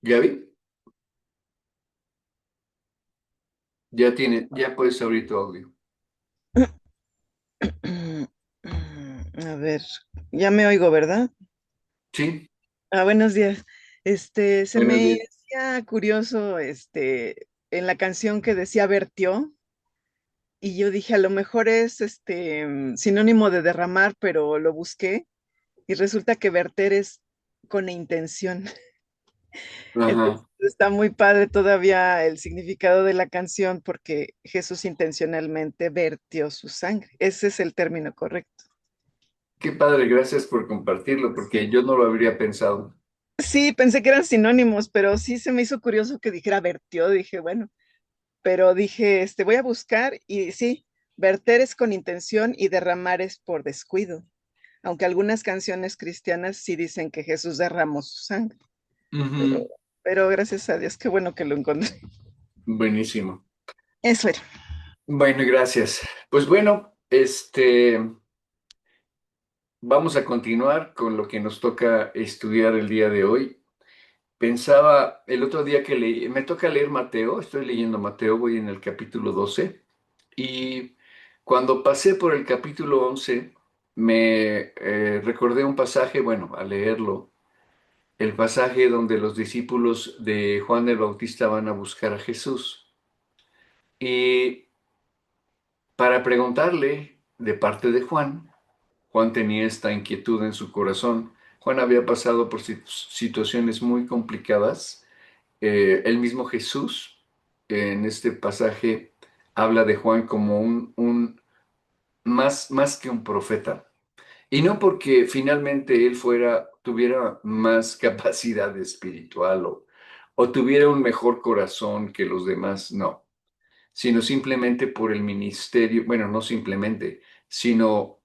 Gaby, ya puedes abrir tu audio. A ver, ya me oigo, ¿verdad? Sí, Buenos días. Se buenos me días. hacía curioso, en la canción que decía vertió, y yo dije, a lo mejor es, sinónimo de derramar, pero lo busqué, y resulta que verter es con intención. Entonces, Ajá. está muy padre todavía el significado de la canción, porque Jesús intencionalmente vertió su sangre. Ese es el término correcto. Qué padre, gracias por compartirlo, porque Sí. yo no lo habría pensado. Sí, pensé que eran sinónimos, pero sí se me hizo curioso que dijera vertió, dije, bueno, pero dije, voy a buscar y sí, verter es con intención y derramar es por descuido, aunque algunas canciones cristianas sí dicen que Jesús derramó su sangre, pero, Ujú. pero gracias a Dios, qué bueno que lo encontré. Buenísimo. Eso era. Bueno, gracias. Pues bueno, vamos a continuar con lo que nos toca estudiar el día de hoy. Pensaba el otro día que leí, me toca leer Mateo, estoy leyendo Mateo, voy en el capítulo 12, y cuando pasé por el capítulo 11, me recordé un pasaje, bueno, al leerlo, el pasaje donde los discípulos de Juan el Bautista van a buscar a Jesús. Y para preguntarle de parte de Juan, Juan tenía esta inquietud en su corazón. Juan había pasado por situaciones muy complicadas. El mismo Jesús, en este pasaje, habla de Juan como más que un profeta. Y no porque finalmente él tuviera más capacidad espiritual o tuviera un mejor corazón que los demás, no, sino simplemente por el ministerio, bueno, no simplemente, sino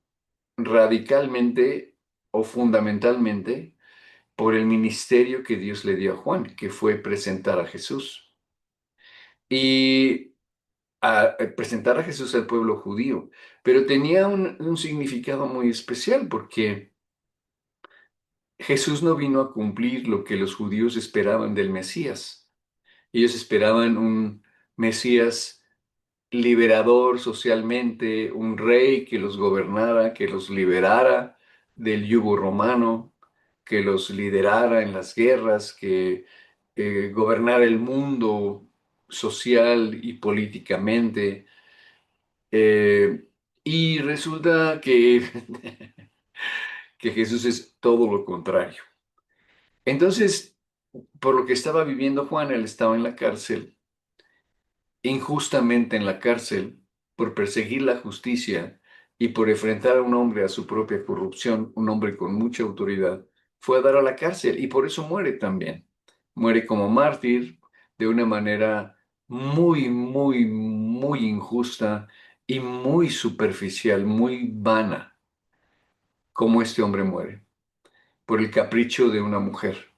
radicalmente o fundamentalmente por el ministerio que Dios le dio a Juan, que fue presentar a Jesús. Y presentar a Jesús al pueblo judío, pero tenía un significado muy especial porque Jesús no vino a cumplir lo que los judíos esperaban del Mesías. Ellos esperaban un Mesías liberador socialmente, un rey que los gobernara, que los liberara del yugo romano, que los liderara en las guerras, que gobernara el mundo social y políticamente. Eh, y resulta que, que Jesús es todo lo contrario. Entonces, por lo que estaba viviendo Juan, él estaba en la cárcel, injustamente en la cárcel, por perseguir la justicia y por enfrentar a un hombre a su propia corrupción, un hombre con mucha autoridad, fue a dar a la cárcel y por eso muere también. Muere como mártir de una manera muy injusta y muy superficial, muy vana, como este hombre muere, por el capricho de una mujer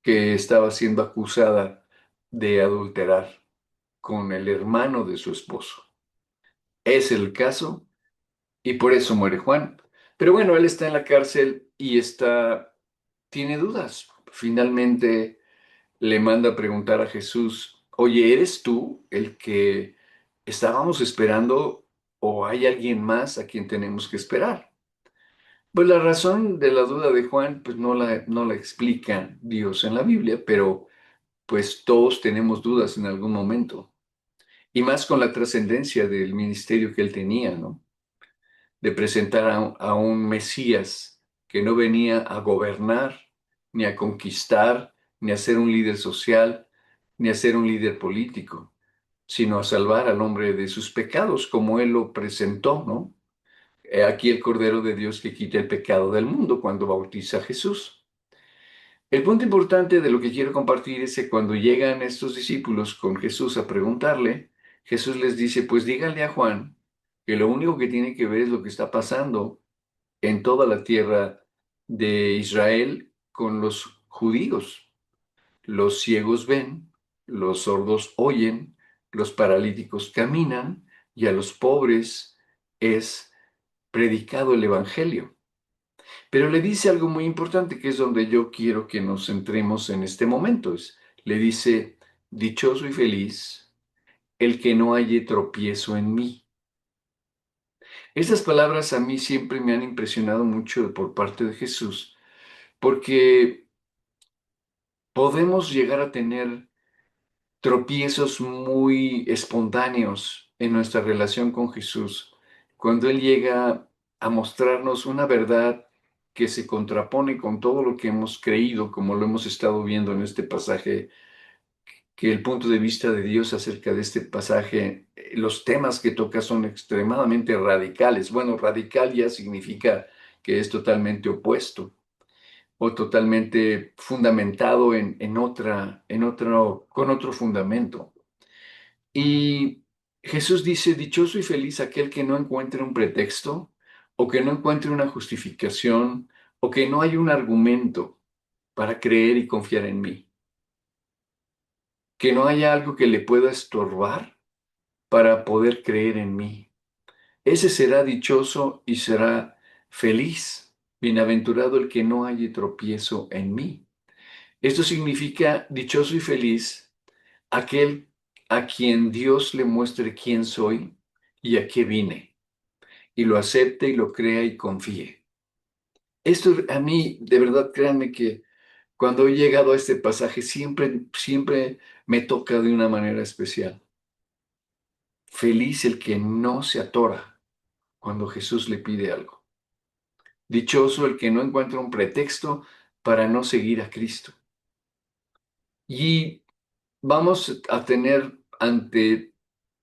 que estaba siendo acusada de adulterar con el hermano de su esposo. Es el caso y por eso muere Juan. Pero bueno, él está en la cárcel y tiene dudas. Finalmente le manda a preguntar a Jesús, oye, ¿eres tú el que estábamos esperando o hay alguien más a quien tenemos que esperar? Pues la razón de la duda de Juan, pues no la explica Dios en la Biblia, pero pues todos tenemos dudas en algún momento. Y más con la trascendencia del ministerio que él tenía, ¿no? De presentar a un Mesías que no venía a gobernar, ni a conquistar, ni a ser un líder social, ni a ser un líder político, sino a salvar al hombre de sus pecados, como él lo presentó, ¿no? He aquí el Cordero de Dios que quita el pecado del mundo cuando bautiza a Jesús. El punto importante de lo que quiero compartir es que cuando llegan estos discípulos con Jesús a preguntarle, Jesús les dice, pues díganle a Juan que lo único que tiene que ver es lo que está pasando en toda la tierra de Israel con los judíos. Los ciegos ven, los sordos oyen, los paralíticos caminan y a los pobres es predicado el Evangelio. Pero le dice algo muy importante que es donde yo quiero que nos centremos en este momento, es le dice, dichoso y feliz el que no halle tropiezo en mí. Estas palabras a mí siempre me han impresionado mucho por parte de Jesús, porque podemos llegar a tener tropiezos muy espontáneos en nuestra relación con Jesús, cuando Él llega a mostrarnos una verdad que se contrapone con todo lo que hemos creído, como lo hemos estado viendo en este pasaje, que el punto de vista de Dios acerca de este pasaje, los temas que toca son extremadamente radicales. Bueno, radical ya significa que es totalmente opuesto o totalmente fundamentado con otro fundamento. Y Jesús dice, dichoso y feliz aquel que no encuentre un pretexto o que no encuentre una justificación o que no hay un argumento para creer y confiar en mí, que no haya algo que le pueda estorbar para poder creer en mí. Ese será dichoso y será feliz. Bienaventurado el que no haya tropiezo en mí. Esto significa dichoso y feliz aquel a quien Dios le muestre quién soy y a qué vine, y lo acepte y lo crea y confíe. Esto a mí, de verdad, créanme que cuando he llegado a este pasaje, siempre me toca de una manera especial. Feliz el que no se atora cuando Jesús le pide algo. Dichoso el que no encuentra un pretexto para no seguir a Cristo. Y vamos a tener ante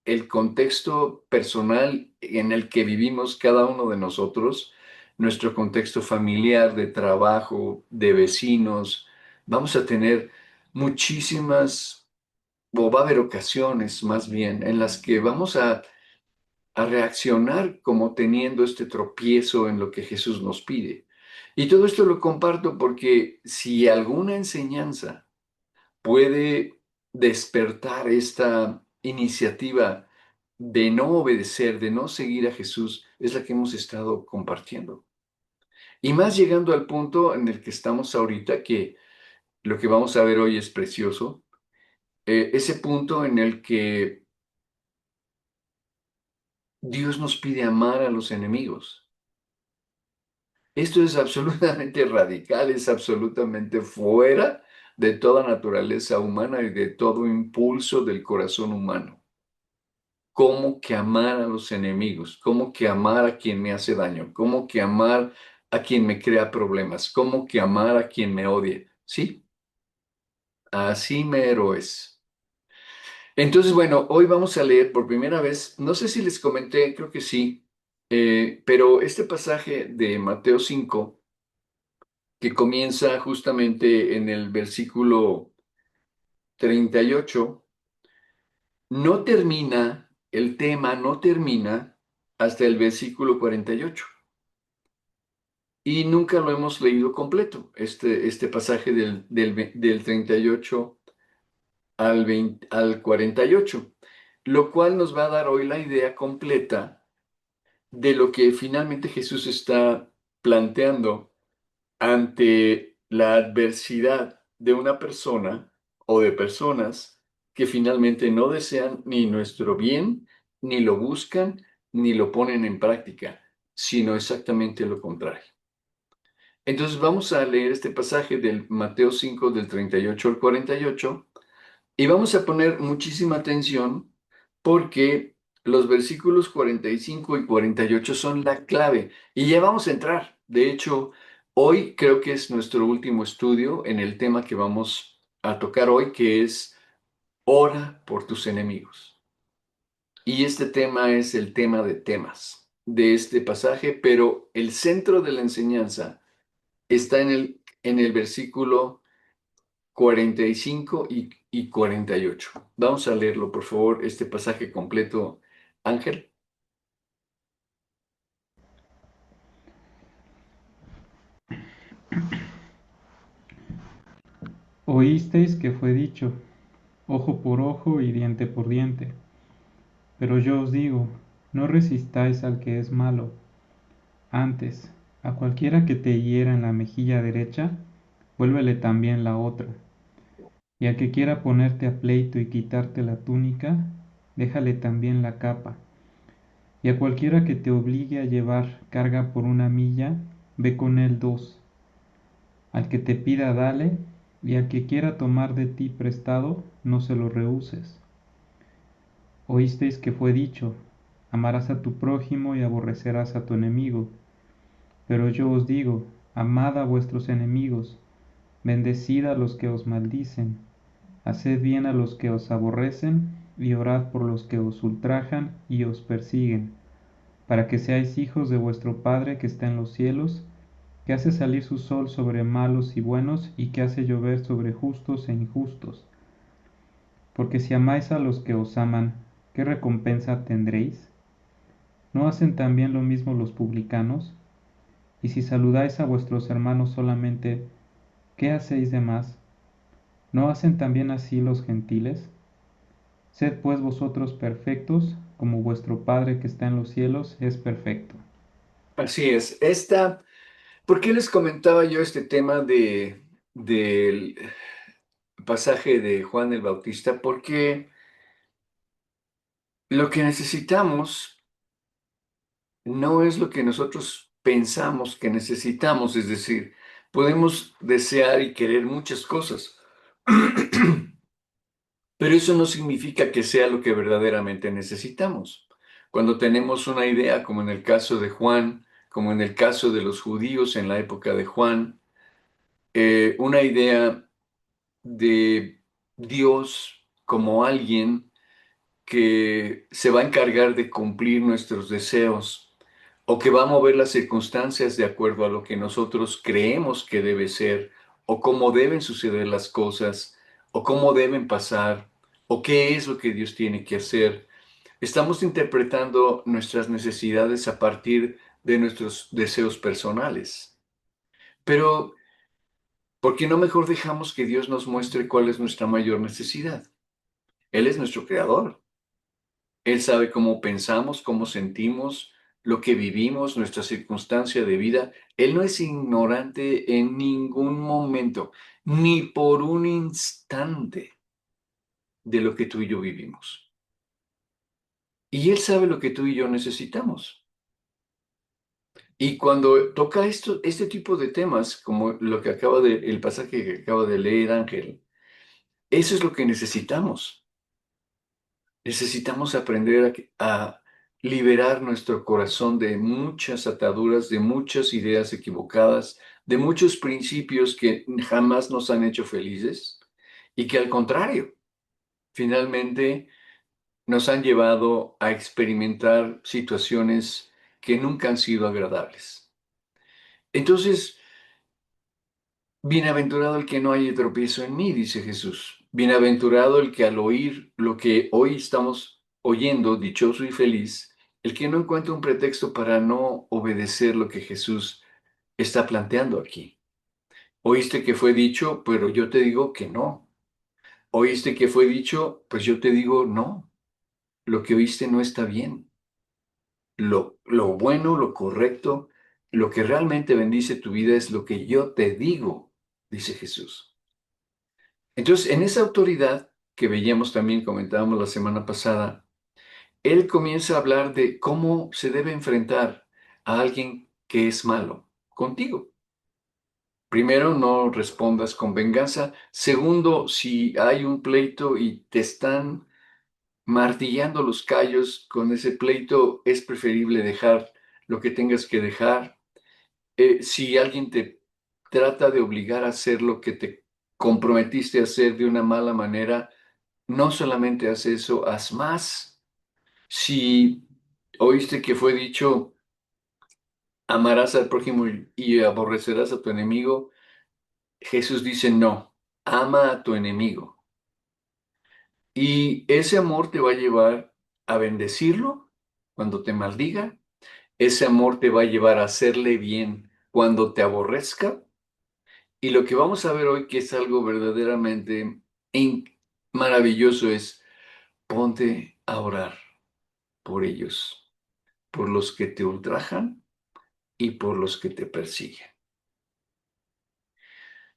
el contexto personal en el que vivimos cada uno de nosotros, nuestro contexto familiar, de trabajo, de vecinos, vamos a tener muchísimas, o va a haber ocasiones más bien, en las que vamos a reaccionar como teniendo este tropiezo en lo que Jesús nos pide. Y todo esto lo comparto porque si alguna enseñanza puede despertar esta iniciativa de no obedecer, de no seguir a Jesús, es la que hemos estado compartiendo. Y más llegando al punto en el que estamos ahorita, que lo que vamos a ver hoy es precioso, ese punto en el que Dios nos pide amar a los enemigos. Esto es absolutamente radical, es absolutamente fuera de toda naturaleza humana y de todo impulso del corazón humano. ¿Cómo que amar a los enemigos? ¿Cómo que amar a quien me hace daño? ¿Cómo que amar a quien me crea problemas? ¿Cómo que amar a quien me odie? Sí, así mero es. Entonces, bueno, hoy vamos a leer por primera vez, no sé si les comenté, creo que sí, pero este pasaje de Mateo 5, que comienza justamente en el versículo 38, no termina, el tema no termina hasta el versículo 48. Y nunca lo hemos leído completo, este pasaje del 38 al 48, lo cual nos va a dar hoy la idea completa de lo que finalmente Jesús está planteando ante la adversidad de una persona o de personas que finalmente no desean ni nuestro bien, ni lo buscan, ni lo ponen en práctica, sino exactamente lo contrario. Entonces vamos a leer este pasaje del Mateo 5 del 38 al 48 y vamos a poner muchísima atención porque los versículos 45 y 48 son la clave y ya vamos a entrar. De hecho, hoy creo que es nuestro último estudio en el tema que vamos a tocar hoy, que es ora por tus enemigos. Y este tema es el tema de temas de este pasaje, pero el centro de la enseñanza está en el versículo 45 y 48. Vamos a leerlo, por favor, este pasaje completo. Ángel. Oísteis que fue dicho, ojo por ojo y diente por diente. Pero yo os digo, no resistáis al que es malo. Antes, a cualquiera que te hiera en la mejilla derecha, vuélvele también la otra. Y al que quiera ponerte a pleito y quitarte la túnica, déjale también la capa. Y a cualquiera que te obligue a llevar carga por una milla, ve con él 2. Al que te pida dale, y al que quiera tomar de ti prestado, no se lo rehuses. Oísteis que fue dicho, amarás a tu prójimo y aborrecerás a tu enemigo. Pero yo os digo, amad a vuestros enemigos, bendecid a los que os maldicen, haced bien a los que os aborrecen, y orad por los que os ultrajan y os persiguen, para que seáis hijos de vuestro Padre que está en los cielos, que hace salir su sol sobre malos y buenos, y que hace llover sobre justos e injustos. Porque si amáis a los que os aman, ¿qué recompensa tendréis? ¿No hacen también lo mismo los publicanos? Y si saludáis a vuestros hermanos solamente, ¿qué hacéis de más? ¿No hacen también así los gentiles? Sed pues vosotros perfectos, como vuestro Padre que está en los cielos es perfecto. Así es. ¿Por qué les comentaba yo este tema del pasaje de Juan el Bautista? Porque lo que necesitamos no es lo que nosotros pensamos que necesitamos, es decir, podemos desear y querer muchas cosas, pero eso no significa que sea lo que verdaderamente necesitamos. Cuando tenemos una idea, como en el caso de Juan, como en el caso de los judíos en la época de Juan, una idea de Dios como alguien que se va a encargar de cumplir nuestros deseos o que va a mover las circunstancias de acuerdo a lo que nosotros creemos que debe ser o cómo deben suceder las cosas o cómo deben pasar o qué es lo que Dios tiene que hacer. Estamos interpretando nuestras necesidades a partir de nuestros deseos personales. Pero, ¿por qué no mejor dejamos que Dios nos muestre cuál es nuestra mayor necesidad? Él es nuestro creador. Él sabe cómo pensamos, cómo sentimos, lo que vivimos, nuestra circunstancia de vida. Él no es ignorante en ningún momento, ni por un instante de lo que tú y yo vivimos. Y Él sabe lo que tú y yo necesitamos. Y cuando toca este tipo de temas, como el pasaje que acaba de leer Ángel, eso es lo que necesitamos. Necesitamos aprender a liberar nuestro corazón de muchas ataduras, de muchas ideas equivocadas, de muchos principios que jamás nos han hecho felices y que al contrario, finalmente nos han llevado a experimentar situaciones que nunca han sido agradables. Entonces, bienaventurado el que no haya tropiezo en mí, dice Jesús. Bienaventurado el que al oír lo que hoy estamos oyendo, dichoso y feliz, el que no encuentra un pretexto para no obedecer lo que Jesús está planteando aquí. Oíste que fue dicho, pero yo te digo que no. Oíste que fue dicho, pues yo te digo no. Lo que oíste no está bien. Lo bueno, lo correcto, lo que realmente bendice tu vida es lo que yo te digo, dice Jesús. Entonces, en esa autoridad que veíamos también, comentábamos la semana pasada, él comienza a hablar de cómo se debe enfrentar a alguien que es malo contigo. Primero, no respondas con venganza. Segundo, si hay un pleito y te están martillando los callos con ese pleito, es preferible dejar lo que tengas que dejar. Si alguien te trata de obligar a hacer lo que te comprometiste a hacer de una mala manera, no solamente haz eso, haz más. Si oíste que fue dicho, amarás al prójimo y aborrecerás a tu enemigo, Jesús dice, no, ama a tu enemigo. Y ese amor te va a llevar a bendecirlo cuando te maldiga. Ese amor te va a llevar a hacerle bien cuando te aborrezca. Y lo que vamos a ver hoy, que es algo verdaderamente in- maravilloso, es ponte a orar por ellos, por los que te ultrajan y por los que te persiguen.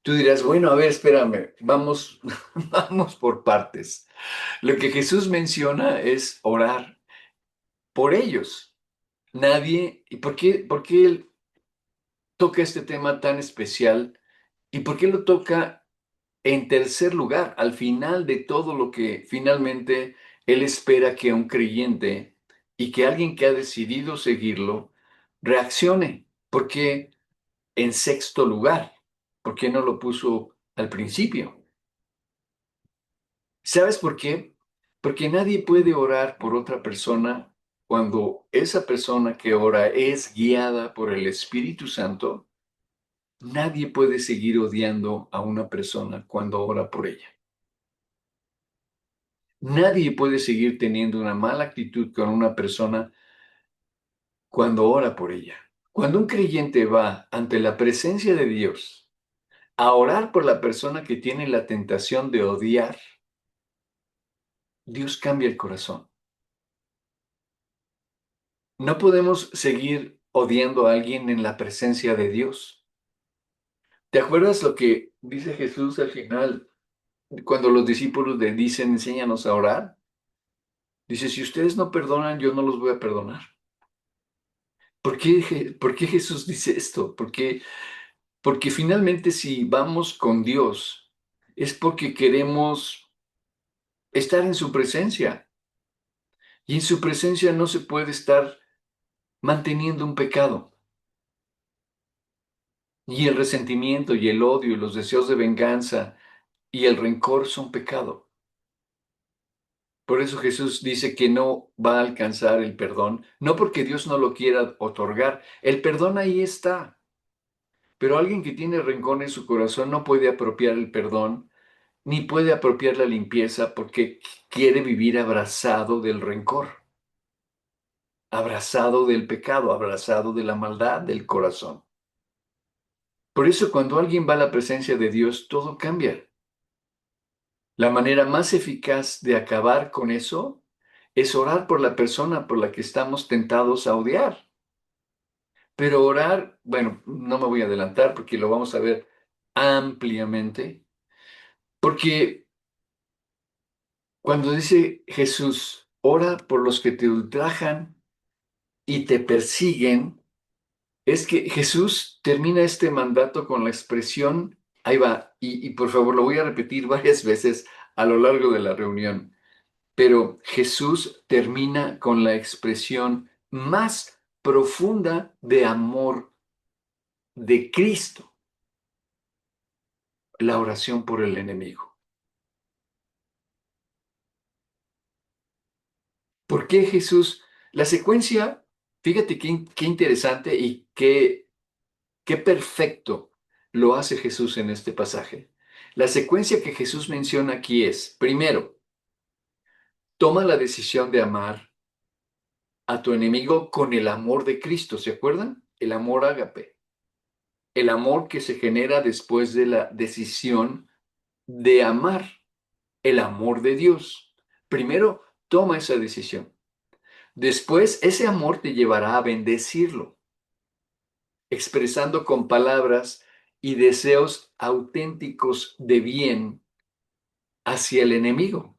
Tú dirás, bueno, a ver, espérame, vamos, vamos por partes. Lo que Jesús menciona es orar por ellos. Nadie, ¿y por qué él toca este tema tan especial? ¿Y por qué lo toca en tercer lugar, al final de todo lo que finalmente él espera que un creyente y que alguien que ha decidido seguirlo reaccione? ¿Por qué en sexto lugar? ¿Por qué no lo puso al principio? ¿Sabes por qué? Porque nadie puede orar por otra persona cuando esa persona que ora es guiada por el Espíritu Santo. Nadie puede seguir odiando a una persona cuando ora por ella. Nadie puede seguir teniendo una mala actitud con una persona cuando ora por ella. Cuando un creyente va ante la presencia de Dios a orar por la persona que tiene la tentación de odiar, Dios cambia el corazón. No podemos seguir odiando a alguien en la presencia de Dios. ¿Te acuerdas lo que dice Jesús al final cuando los discípulos le dicen, enséñanos a orar? Dice, si ustedes no perdonan, yo no los voy a perdonar. ¿Por qué Jesús dice esto? Porque finalmente si vamos con Dios es porque queremos estar en su presencia. Y en su presencia no se puede estar manteniendo un pecado. Y el resentimiento y el odio y los deseos de venganza y el rencor son pecado. Por eso Jesús dice que no va a alcanzar el perdón, no porque Dios no lo quiera otorgar. El perdón ahí está. Pero alguien que tiene rencor en su corazón no puede apropiar el perdón, ni puede apropiar la limpieza porque quiere vivir abrazado del rencor, abrazado del pecado, abrazado de la maldad del corazón. Por eso cuando alguien va a la presencia de Dios, todo cambia. La manera más eficaz de acabar con eso es orar por la persona por la que estamos tentados a odiar. Pero orar, bueno, no me voy a adelantar porque lo vamos a ver ampliamente, porque cuando dice Jesús, ora por los que te ultrajan y te persiguen, es que Jesús termina este mandato con la expresión, ahí va, y por favor lo voy a repetir varias veces a lo largo de la reunión, pero Jesús termina con la expresión más profunda de amor de Cristo, la oración por el enemigo. ¿Por qué Jesús? La secuencia, fíjate qué interesante y qué perfecto lo hace Jesús en este pasaje. La secuencia que Jesús menciona aquí es, primero, toma la decisión de amar a tu enemigo con el amor de Cristo, ¿se acuerdan? El amor ágape, el amor que se genera después de la decisión de amar, el amor de Dios. Primero, toma esa decisión. Después, ese amor te llevará a bendecirlo, expresando con palabras y deseos auténticos de bien hacia el enemigo.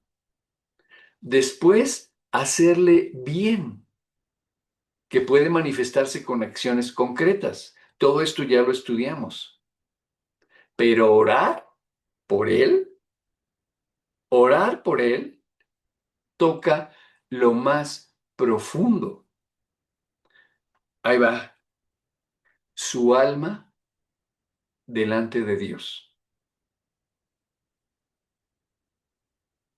Después, hacerle bien, que puede manifestarse con acciones concretas. Todo esto ya lo estudiamos. Pero orar por él, toca lo más profundo. Ahí va, su alma delante de Dios.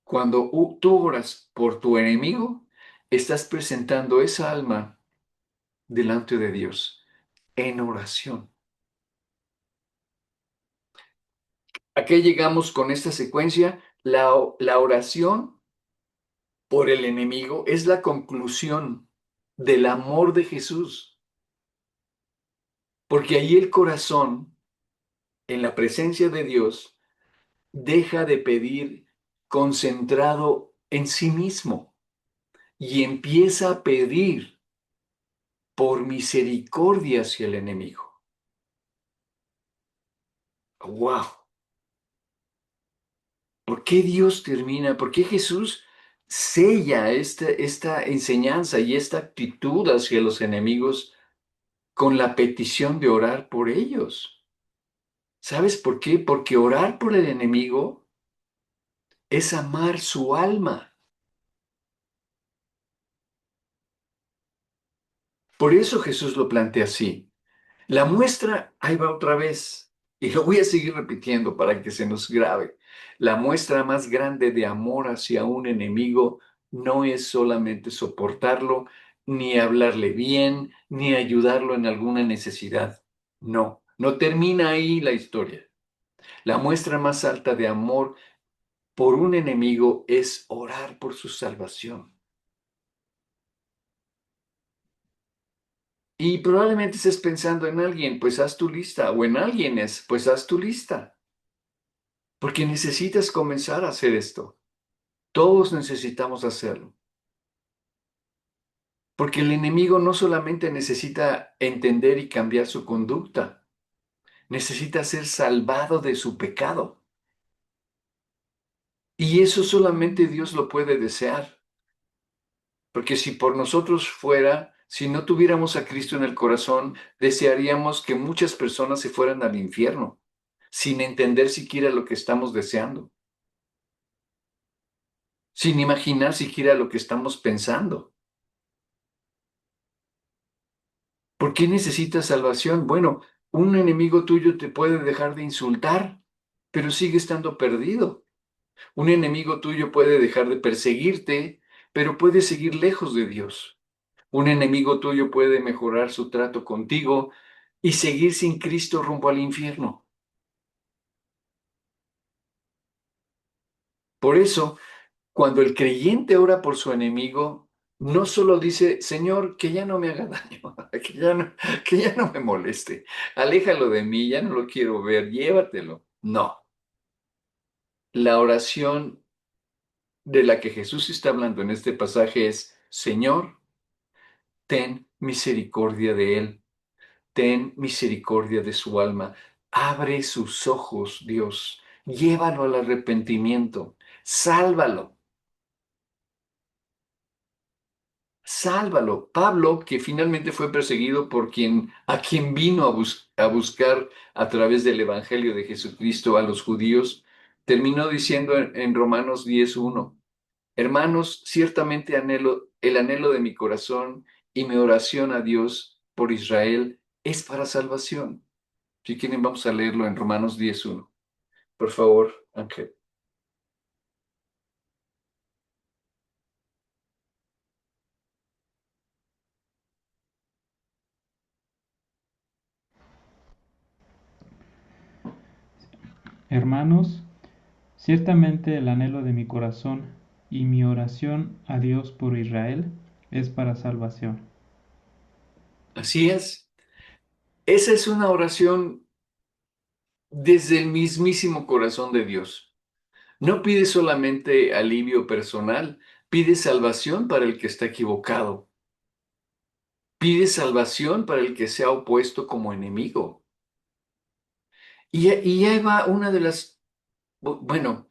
Cuando tú oras por tu enemigo, estás presentando esa alma delante de Dios en oración. ¿A qué llegamos con esta secuencia? La oración por el enemigo es la conclusión del amor de Jesús, porque ahí el corazón, en la presencia de Dios, deja de pedir concentrado en sí mismo y empieza a pedir por misericordia hacia el enemigo. ¡Wow! ¿Por qué Dios termina? ¿Por qué Jesús sella esta enseñanza y esta actitud hacia los enemigos con la petición de orar por ellos? ¿Sabes por qué? Porque orar por el enemigo es amar su alma. Por eso Jesús lo plantea así. La muestra, ahí va otra vez, y lo voy a seguir repitiendo para que se nos grabe. La muestra más grande de amor hacia un enemigo no es solamente soportarlo, ni hablarle bien, ni ayudarlo en alguna necesidad. No, no termina ahí la historia. La muestra más alta de amor por un enemigo es orar por su salvación. Y probablemente estés pensando en alguien, pues haz tu lista, o en alguienes, pues haz tu lista. Porque necesitas comenzar a hacer esto. Todos necesitamos hacerlo. Porque el enemigo no solamente necesita entender y cambiar su conducta, necesita ser salvado de su pecado. Y eso solamente Dios lo puede desear. Porque si por nosotros fuera, si no tuviéramos a Cristo en el corazón, desearíamos que muchas personas se fueran al infierno, sin entender siquiera lo que estamos deseando, sin imaginar siquiera lo que estamos pensando. ¿Por qué necesitas salvación? Bueno, un enemigo tuyo te puede dejar de insultar, pero sigue estando perdido. Un enemigo tuyo puede dejar de perseguirte, pero puede seguir lejos de Dios. Un enemigo tuyo puede mejorar su trato contigo y seguir sin Cristo rumbo al infierno. Por eso, cuando el creyente ora por su enemigo, no solo dice, Señor, que ya no me haga daño, que ya no me moleste, aléjalo de mí, ya no lo quiero ver, llévatelo. No, la oración de la que Jesús está hablando en este pasaje es, Señor, ten misericordia de él, ten misericordia de su alma, abre sus ojos, Dios, llévalo al arrepentimiento, sálvalo. Sálvalo. Pablo, que finalmente fue perseguido por a quien vino a buscar a través del Evangelio de Jesucristo a los judíos, terminó diciendo en Romanos 10:1, hermanos, ciertamente anhelo, el anhelo de mi corazón y mi oración a Dios por Israel es para salvación. Si quieren, vamos a leerlo en Romanos 10:1. Por favor, Ángel. Hermanos, ciertamente el anhelo de mi corazón y mi oración a Dios por Israel es para salvación. Así es. Esa es una oración desde el mismísimo corazón de Dios. No pide solamente alivio personal, pide salvación para el que está equivocado. Pide salvación para el que se ha opuesto como enemigo. Y ahí va una de las, bueno,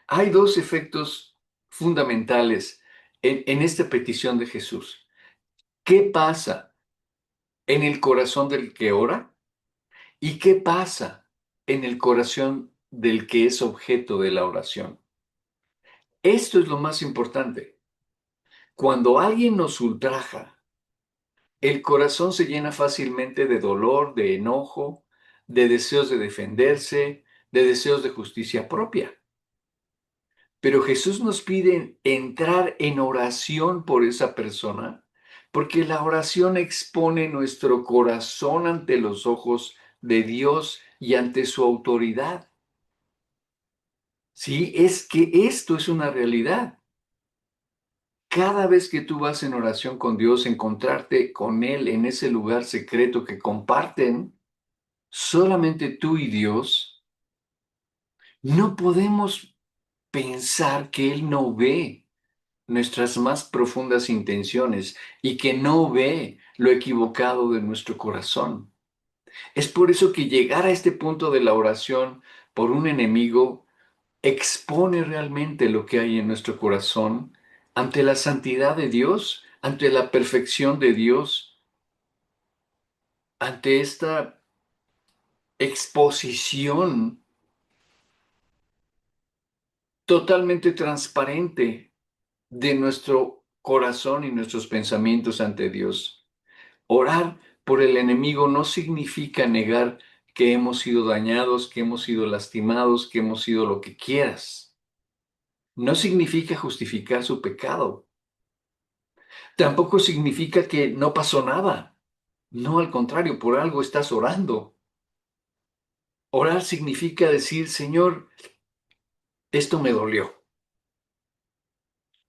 hay dos efectos fundamentales en esta petición de Jesús. ¿Qué pasa en el corazón del que ora? ¿Y qué pasa en el corazón del que es objeto de la oración? Esto es lo más importante. Cuando alguien nos ultraja, el corazón se llena fácilmente de dolor, de enojo, de deseos de defenderse, de deseos de justicia propia. Pero Jesús nos pide entrar en oración por esa persona, porque la oración expone nuestro corazón ante los ojos de Dios y ante su autoridad. Sí, es que esto es una realidad. Cada vez que tú vas en oración con Dios, encontrarte con Él en ese lugar secreto que comparten solamente tú y Dios, no podemos pensar que Él no ve nuestras más profundas intenciones y que no ve lo equivocado de nuestro corazón. Es por eso que llegar a este punto de la oración por un enemigo expone realmente lo que hay en nuestro corazón ante la santidad de Dios, ante la perfección de Dios, ante esta exposición totalmente transparente de nuestro corazón y nuestros pensamientos ante Dios. Orar por el enemigo no significa negar que hemos sido dañados, que hemos sido lastimados, que hemos sido lo que quieras. No significa justificar su pecado. Tampoco significa que no pasó nada. No, al contrario, por algo estás orando. Orar significa decir, Señor, esto me dolió,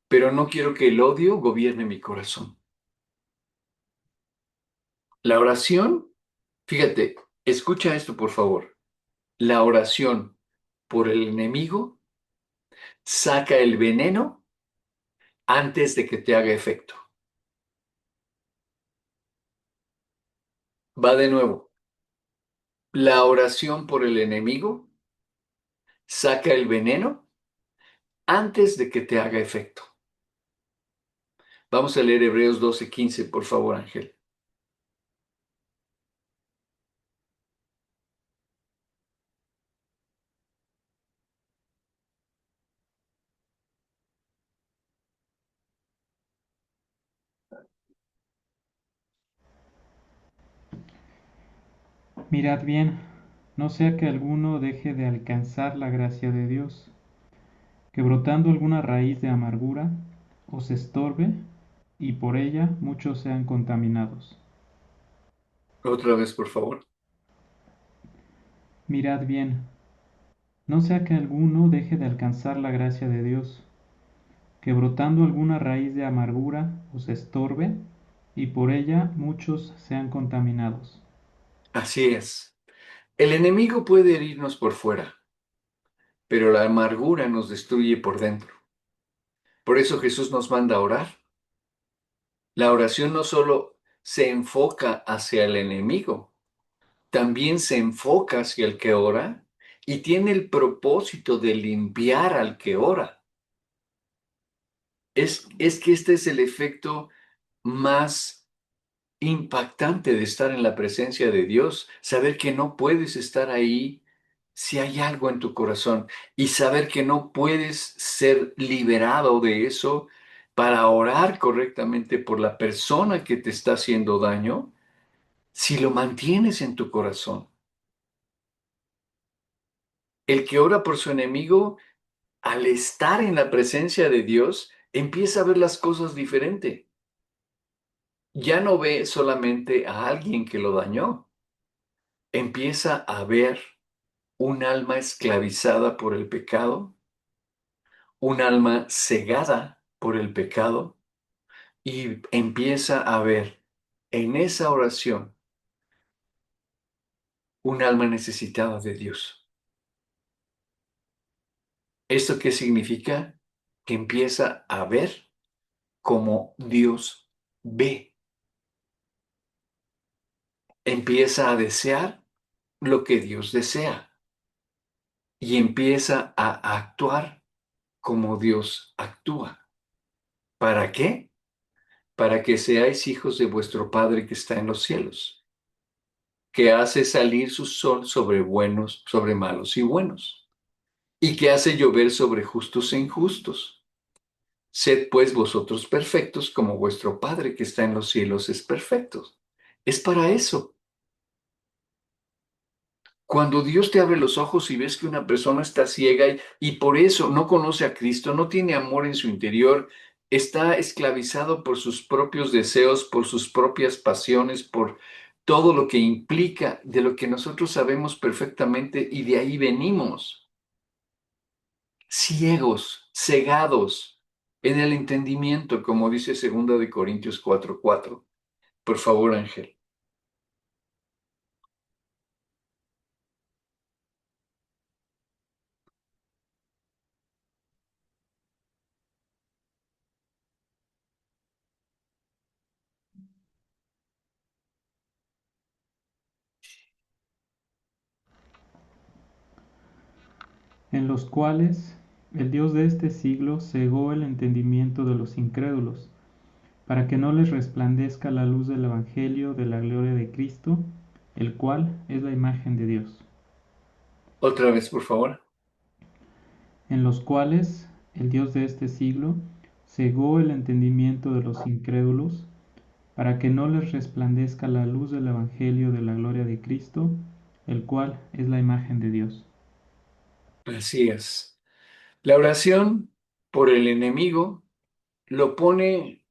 pero no quiero que el odio gobierne mi corazón. La oración, fíjate, escucha esto por favor. La oración por el enemigo saca el veneno antes de que te haga efecto. Va de nuevo. La oración por el enemigo saca el veneno antes de que te haga efecto. Vamos a leer Hebreos 12:15, por favor, Ángel. Mirad bien, no sea que alguno deje de alcanzar la gracia de Dios, que brotando alguna raíz de amargura os estorbe y por ella muchos sean contaminados. Otra vez, por favor. Mirad bien, no sea que alguno deje de alcanzar la gracia de Dios, que brotando alguna raíz de amargura os estorbe y por ella muchos sean contaminados. Así es. El enemigo puede herirnos por fuera, pero la amargura nos destruye por dentro. Por eso Jesús nos manda a orar. La oración no solo se enfoca hacia el enemigo, también se enfoca hacia el que ora y tiene el propósito de limpiar al que ora. Es que este es el efecto más impactante de estar en la presencia de Dios, saber que no puedes estar ahí si hay algo en tu corazón y saber que no puedes ser liberado de eso para orar correctamente por la persona que te está haciendo daño, si lo mantienes en tu corazón. El que ora por su enemigo, al estar en la presencia de Dios, empieza a ver las cosas diferente. Ya no ve solamente a alguien que lo dañó, empieza a ver un alma esclavizada por el pecado, un alma cegada por el pecado, y empieza a ver en esa oración un alma necesitada de Dios. ¿Esto qué significa? Que empieza a ver como Dios ve, empieza a desear lo que Dios desea y empieza a actuar como Dios actúa. ¿Para qué? Para que seáis hijos de vuestro Padre que está en los cielos, que hace salir su sol sobre buenos, sobre malos y buenos, y que hace llover sobre justos e injustos. Sed pues vosotros perfectos como vuestro Padre que está en los cielos es perfecto. Es para eso. Cuando Dios te abre los ojos y ves que una persona está ciega y por eso no conoce a Cristo, no tiene amor en su interior, está esclavizado por sus propios deseos, por sus propias pasiones, por todo lo que implica de lo que nosotros sabemos perfectamente y de ahí venimos, ciegos, cegados en el entendimiento, como dice 2 Corintios 4:4. Por favor, Ángel. en los cuales el Dios de este siglo cegó el entendimiento de los incrédulos, para que no les resplandezca la luz del Evangelio de la gloria de Cristo, el cual es la imagen de Dios. Otra vez, por favor. En los cuales el Dios de este siglo cegó el entendimiento de los incrédulos, para que no les resplandezca la luz del Evangelio de la gloria de Cristo, el cual es la imagen de Dios. Así es. La oración por el enemigo lo pone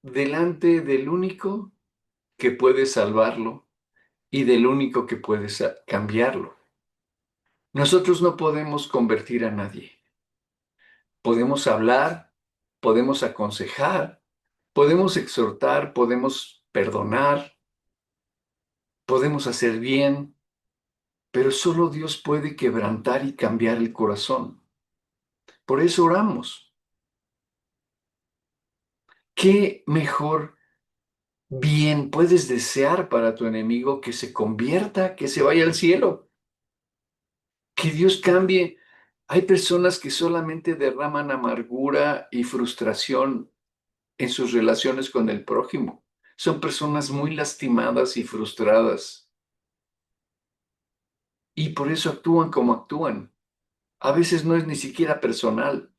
delante del único que puede salvarlo y del único que puede cambiarlo. Nosotros no podemos convertir a nadie. Podemos hablar, podemos aconsejar, podemos exhortar, podemos perdonar, podemos hacer bien, pero solo Dios puede quebrantar y cambiar el corazón. Por eso oramos. ¿Qué mejor bien puedes desear para tu enemigo que se convierta, que se vaya al cielo? Que Dios cambie. Hay personas que solamente derraman amargura y frustración en sus relaciones con el prójimo. Son personas muy lastimadas y frustradas y por eso actúan como actúan. A veces no es ni siquiera personal.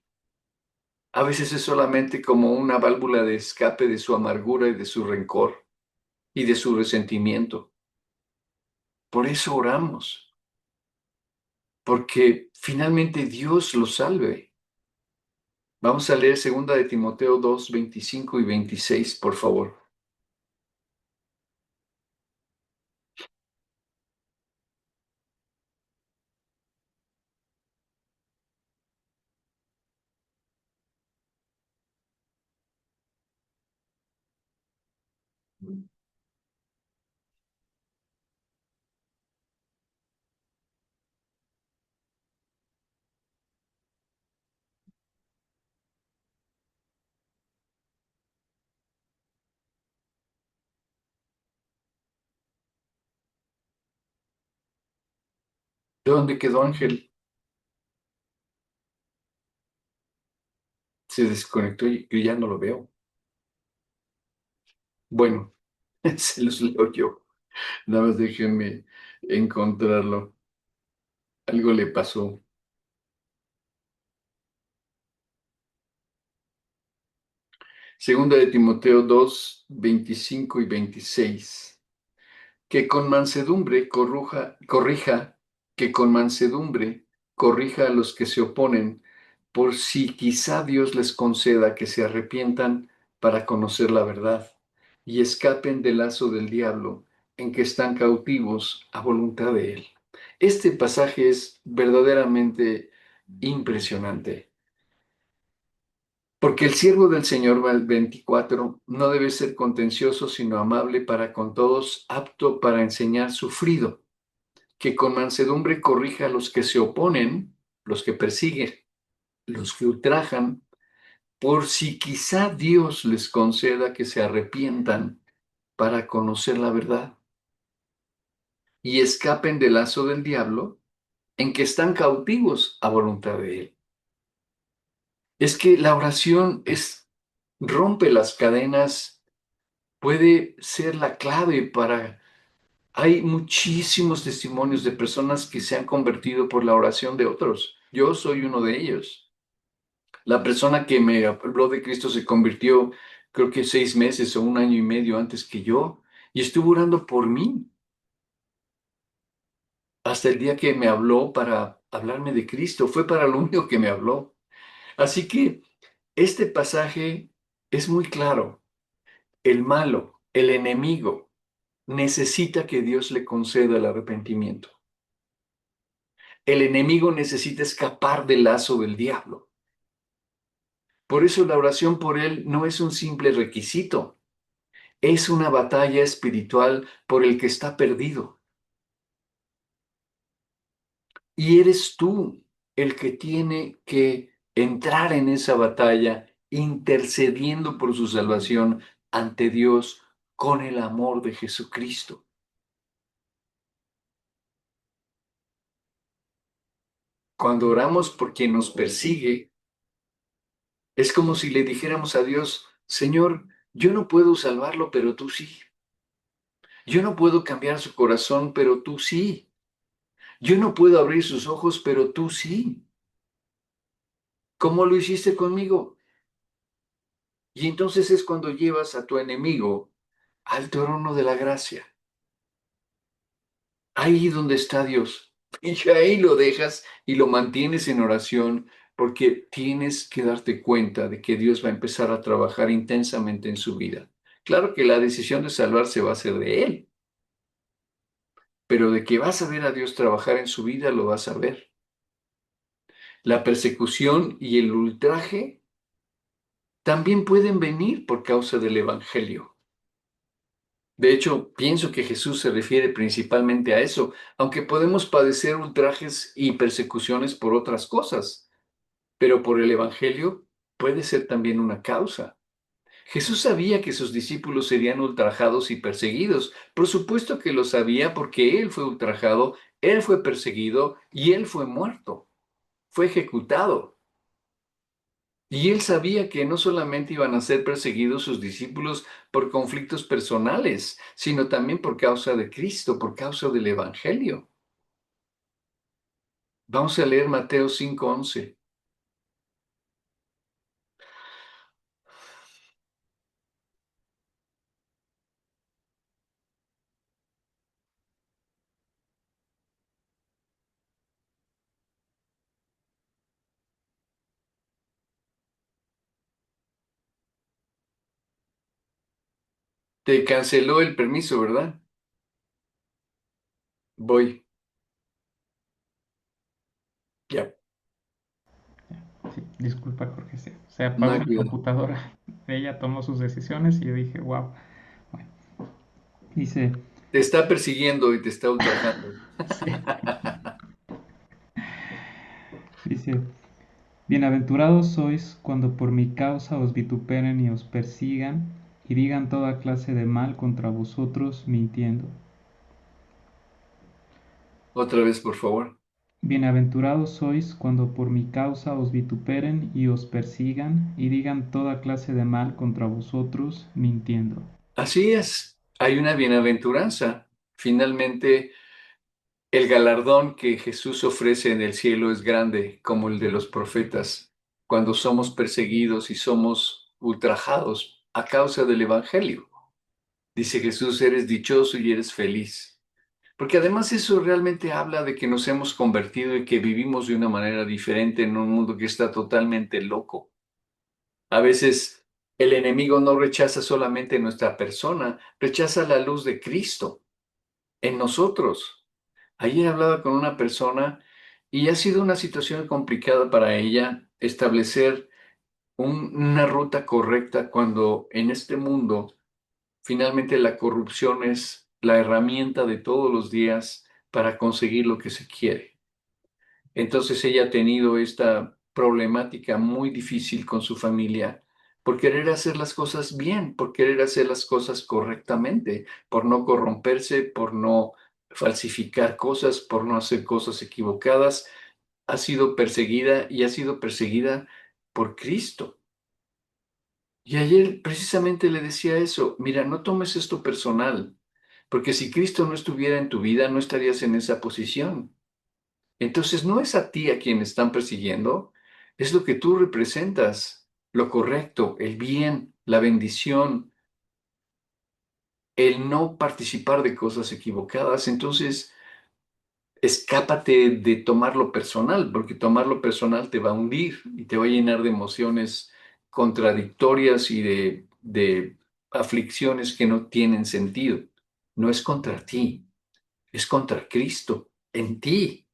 A veces es solamente como una válvula de escape de su amargura y de su rencor y de su resentimiento. Por eso oramos, porque finalmente Dios lo salve. Vamos a leer 2 de Timoteo 2, 25 y 26, por favor. ¿De dónde quedó Ángel? Se desconectó y yo ya no lo veo. Bueno, se los leo yo. Nada más déjenme encontrarlo. Algo le pasó. Segunda de Timoteo 2, 25 y 26. Que con mansedumbre corrija, que con mansedumbre corrija a los que se oponen, por si quizá Dios les conceda que se arrepientan para conocer la verdad y escapen del lazo del diablo en que están cautivos a voluntad de él. Este pasaje es verdaderamente impresionante. Porque el siervo del Señor, va el 24, no debe ser contencioso, sino amable para con todos, apto para enseñar, sufrido, que con mansedumbre corrija a los que se oponen, los que persiguen, los que ultrajan, por si quizá Dios les conceda que se arrepientan para conocer la verdad y escapen del lazo del diablo en que están cautivos a voluntad de él. Es que la oración rompe las cadenas, puede ser la clave para... Hay muchísimos testimonios de personas que se han convertido por la oración de otros. Yo soy uno de ellos. La persona que me habló de Cristo se convirtió, creo que 6 meses o un año y medio antes que yo, y estuvo orando por mí hasta el día que me habló para hablarme de Cristo. Fue para lo único que me habló. Así que este pasaje es muy claro. El malo, el enemigo, necesita que Dios le conceda el arrepentimiento. El enemigo necesita escapar del lazo del diablo. Por eso la oración por él no es un simple requisito, es una batalla espiritual por el que está perdido. Y eres tú el que tiene que entrar en esa batalla intercediendo por su salvación ante Dios con el amor de Jesucristo. Cuando oramos por quien nos persigue, es como si le dijéramos a Dios, Señor, yo no puedo salvarlo, pero tú sí. Yo no puedo cambiar su corazón, pero tú sí. Yo no puedo abrir sus ojos, pero tú sí. ¿Cómo lo hiciste conmigo? Y entonces es cuando llevas a tu enemigo al trono de la gracia. Ahí donde está Dios. Y ahí lo dejas y lo mantienes en oración porque tienes que darte cuenta de que Dios va a empezar a trabajar intensamente en su vida. Claro que la decisión de salvarse va a ser de Él, pero de que vas a ver a Dios trabajar en su vida, lo vas a ver. La persecución y el ultraje también pueden venir por causa del Evangelio. De hecho, pienso que Jesús se refiere principalmente a eso, aunque podemos padecer ultrajes y persecuciones por otras cosas, pero por el Evangelio puede ser también una causa. Jesús sabía que sus discípulos serían ultrajados y perseguidos. Por supuesto que lo sabía porque Él fue ultrajado, Él fue perseguido y Él fue muerto, fue ejecutado. Y él sabía que no solamente iban a ser perseguidos sus discípulos por conflictos personales, sino también por causa de Cristo, por causa del Evangelio. Vamos a leer Mateo 5:11. Te canceló el permiso, ¿verdad? Voy. Ya, Sí, disculpa, Jorge, se no apagó hay mi cuidado. computadora. Ella tomó sus decisiones y yo dije, wow. Bueno, dice, Te está persiguiendo y te está ultrajando. sí, dice, bienaventurados sois cuando por mi causa os vituperen y os persigan y digan toda clase de mal contra vosotros mintiendo. Otra vez, por favor. Bienaventurados sois cuando por mi causa os vituperen y os persigan y digan toda clase de mal contra vosotros mintiendo. Así es. Hay una bienaventuranza. Finalmente, el galardón que Jesús ofrece en el cielo es grande, como el de los profetas, cuando somos perseguidos y somos ultrajados a causa del Evangelio. Dice Jesús, eres dichoso y eres feliz. Porque además eso realmente habla de que nos hemos convertido y que vivimos de una manera diferente en un mundo que está totalmente loco. A veces el enemigo no rechaza solamente nuestra persona, rechaza la luz de Cristo en nosotros. Ayer hablaba con una persona y ha sido una situación complicada para ella establecer una ruta correcta cuando en este mundo finalmente la corrupción es la herramienta de todos los días para conseguir lo que se quiere. Entonces ella ha tenido esta problemática muy difícil con su familia por querer hacer las cosas bien, por querer hacer las cosas correctamente, por no corromperse, por no falsificar cosas, por no hacer cosas equivocadas. Ha sido perseguida y ha sido perseguida por Cristo. Y ayer precisamente le decía eso, mira, no tomes esto personal, porque si Cristo no estuviera en tu vida, no estarías en esa posición. Entonces no es a ti a quien están persiguiendo, es lo que tú representas, lo correcto, el bien, la bendición, el no participar de cosas equivocadas. Entonces, escápate de tomarlo personal, porque tomarlo personal te va a hundir y te va a llenar de emociones contradictorias y de aflicciones que no tienen sentido. No es contra ti, es contra Cristo, en ti.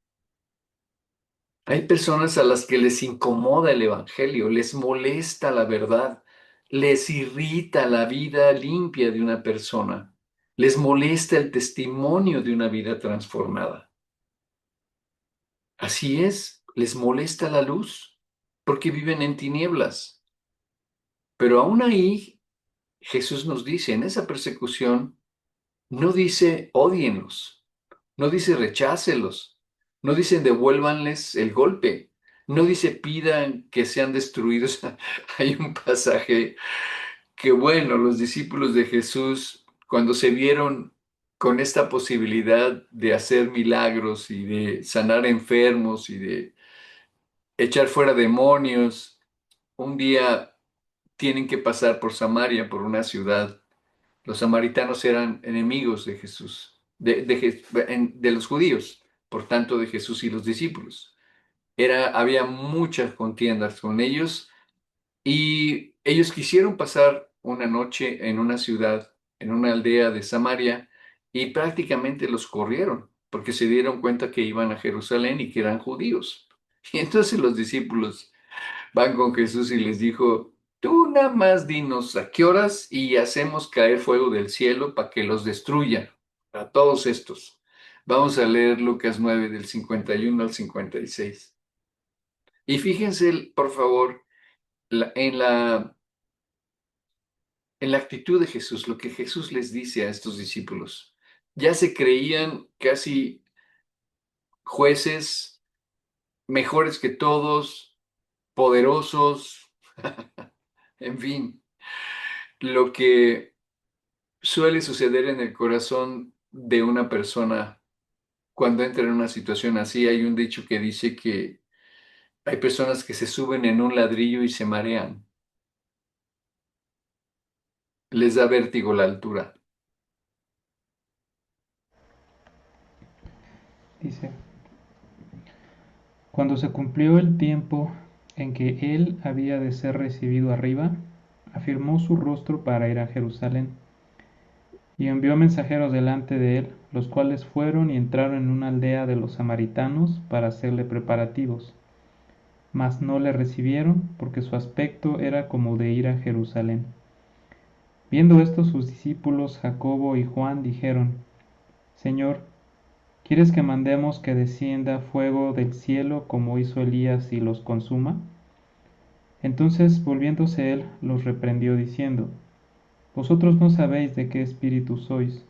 Hay personas a las que les incomoda el Evangelio, les molesta la verdad, les irrita la vida limpia de una persona, les molesta el testimonio de una vida transformada. Así es, les molesta la luz porque viven en tinieblas. Pero aún ahí, Jesús nos dice, en esa persecución, no dice odíenlos, no dice rechácelos, No dicen devuélvanles el golpe. No dice pidan que sean destruidos. Hay un pasaje que, bueno, los discípulos de Jesús, cuando se vieron con esta posibilidad de hacer milagros y de sanar enfermos y de echar fuera demonios, un día tienen que pasar por Samaria, por una ciudad. Los samaritanos eran enemigos de Jesús, de los judíos, por tanto de Jesús y los discípulos. Había muchas contiendas con ellos y ellos quisieron pasar una noche en una ciudad, en una aldea de Samaria, y prácticamente los corrieron, porque se dieron cuenta que iban a Jerusalén y que eran judíos. Y entonces los discípulos van con Jesús y les dijo, tú nada más dinos a qué horas y hacemos caer fuego del cielo para que los destruya, a todos estos. Vamos a leer Lucas 9 del 51 al 56. Y fíjense, por favor, en la actitud de Jesús, lo que Jesús les dice a estos discípulos. Ya se creían casi jueces, mejores que todos, poderosos, en fin, lo que suele suceder en el corazón de una persona cuando entra en una situación así. Hay un dicho que dice que hay personas que se suben en un ladrillo y se marean, les da vértigo la altura. Dice, cuando se cumplió el tiempo en que él había de ser recibido arriba, afirmó su rostro para ir a Jerusalén, y envió mensajeros delante de él, los cuales fueron y entraron en una aldea de los samaritanos para hacerle preparativos. Mas no le recibieron, porque su aspecto era como de ir a Jerusalén. Viendo esto sus discípulos Jacobo y Juan dijeron, Señor, ¿quieres que mandemos que descienda fuego del cielo como hizo Elías y los consuma? Entonces volviéndose él los reprendió diciendo, Vosotros no sabéis de qué espíritu sois,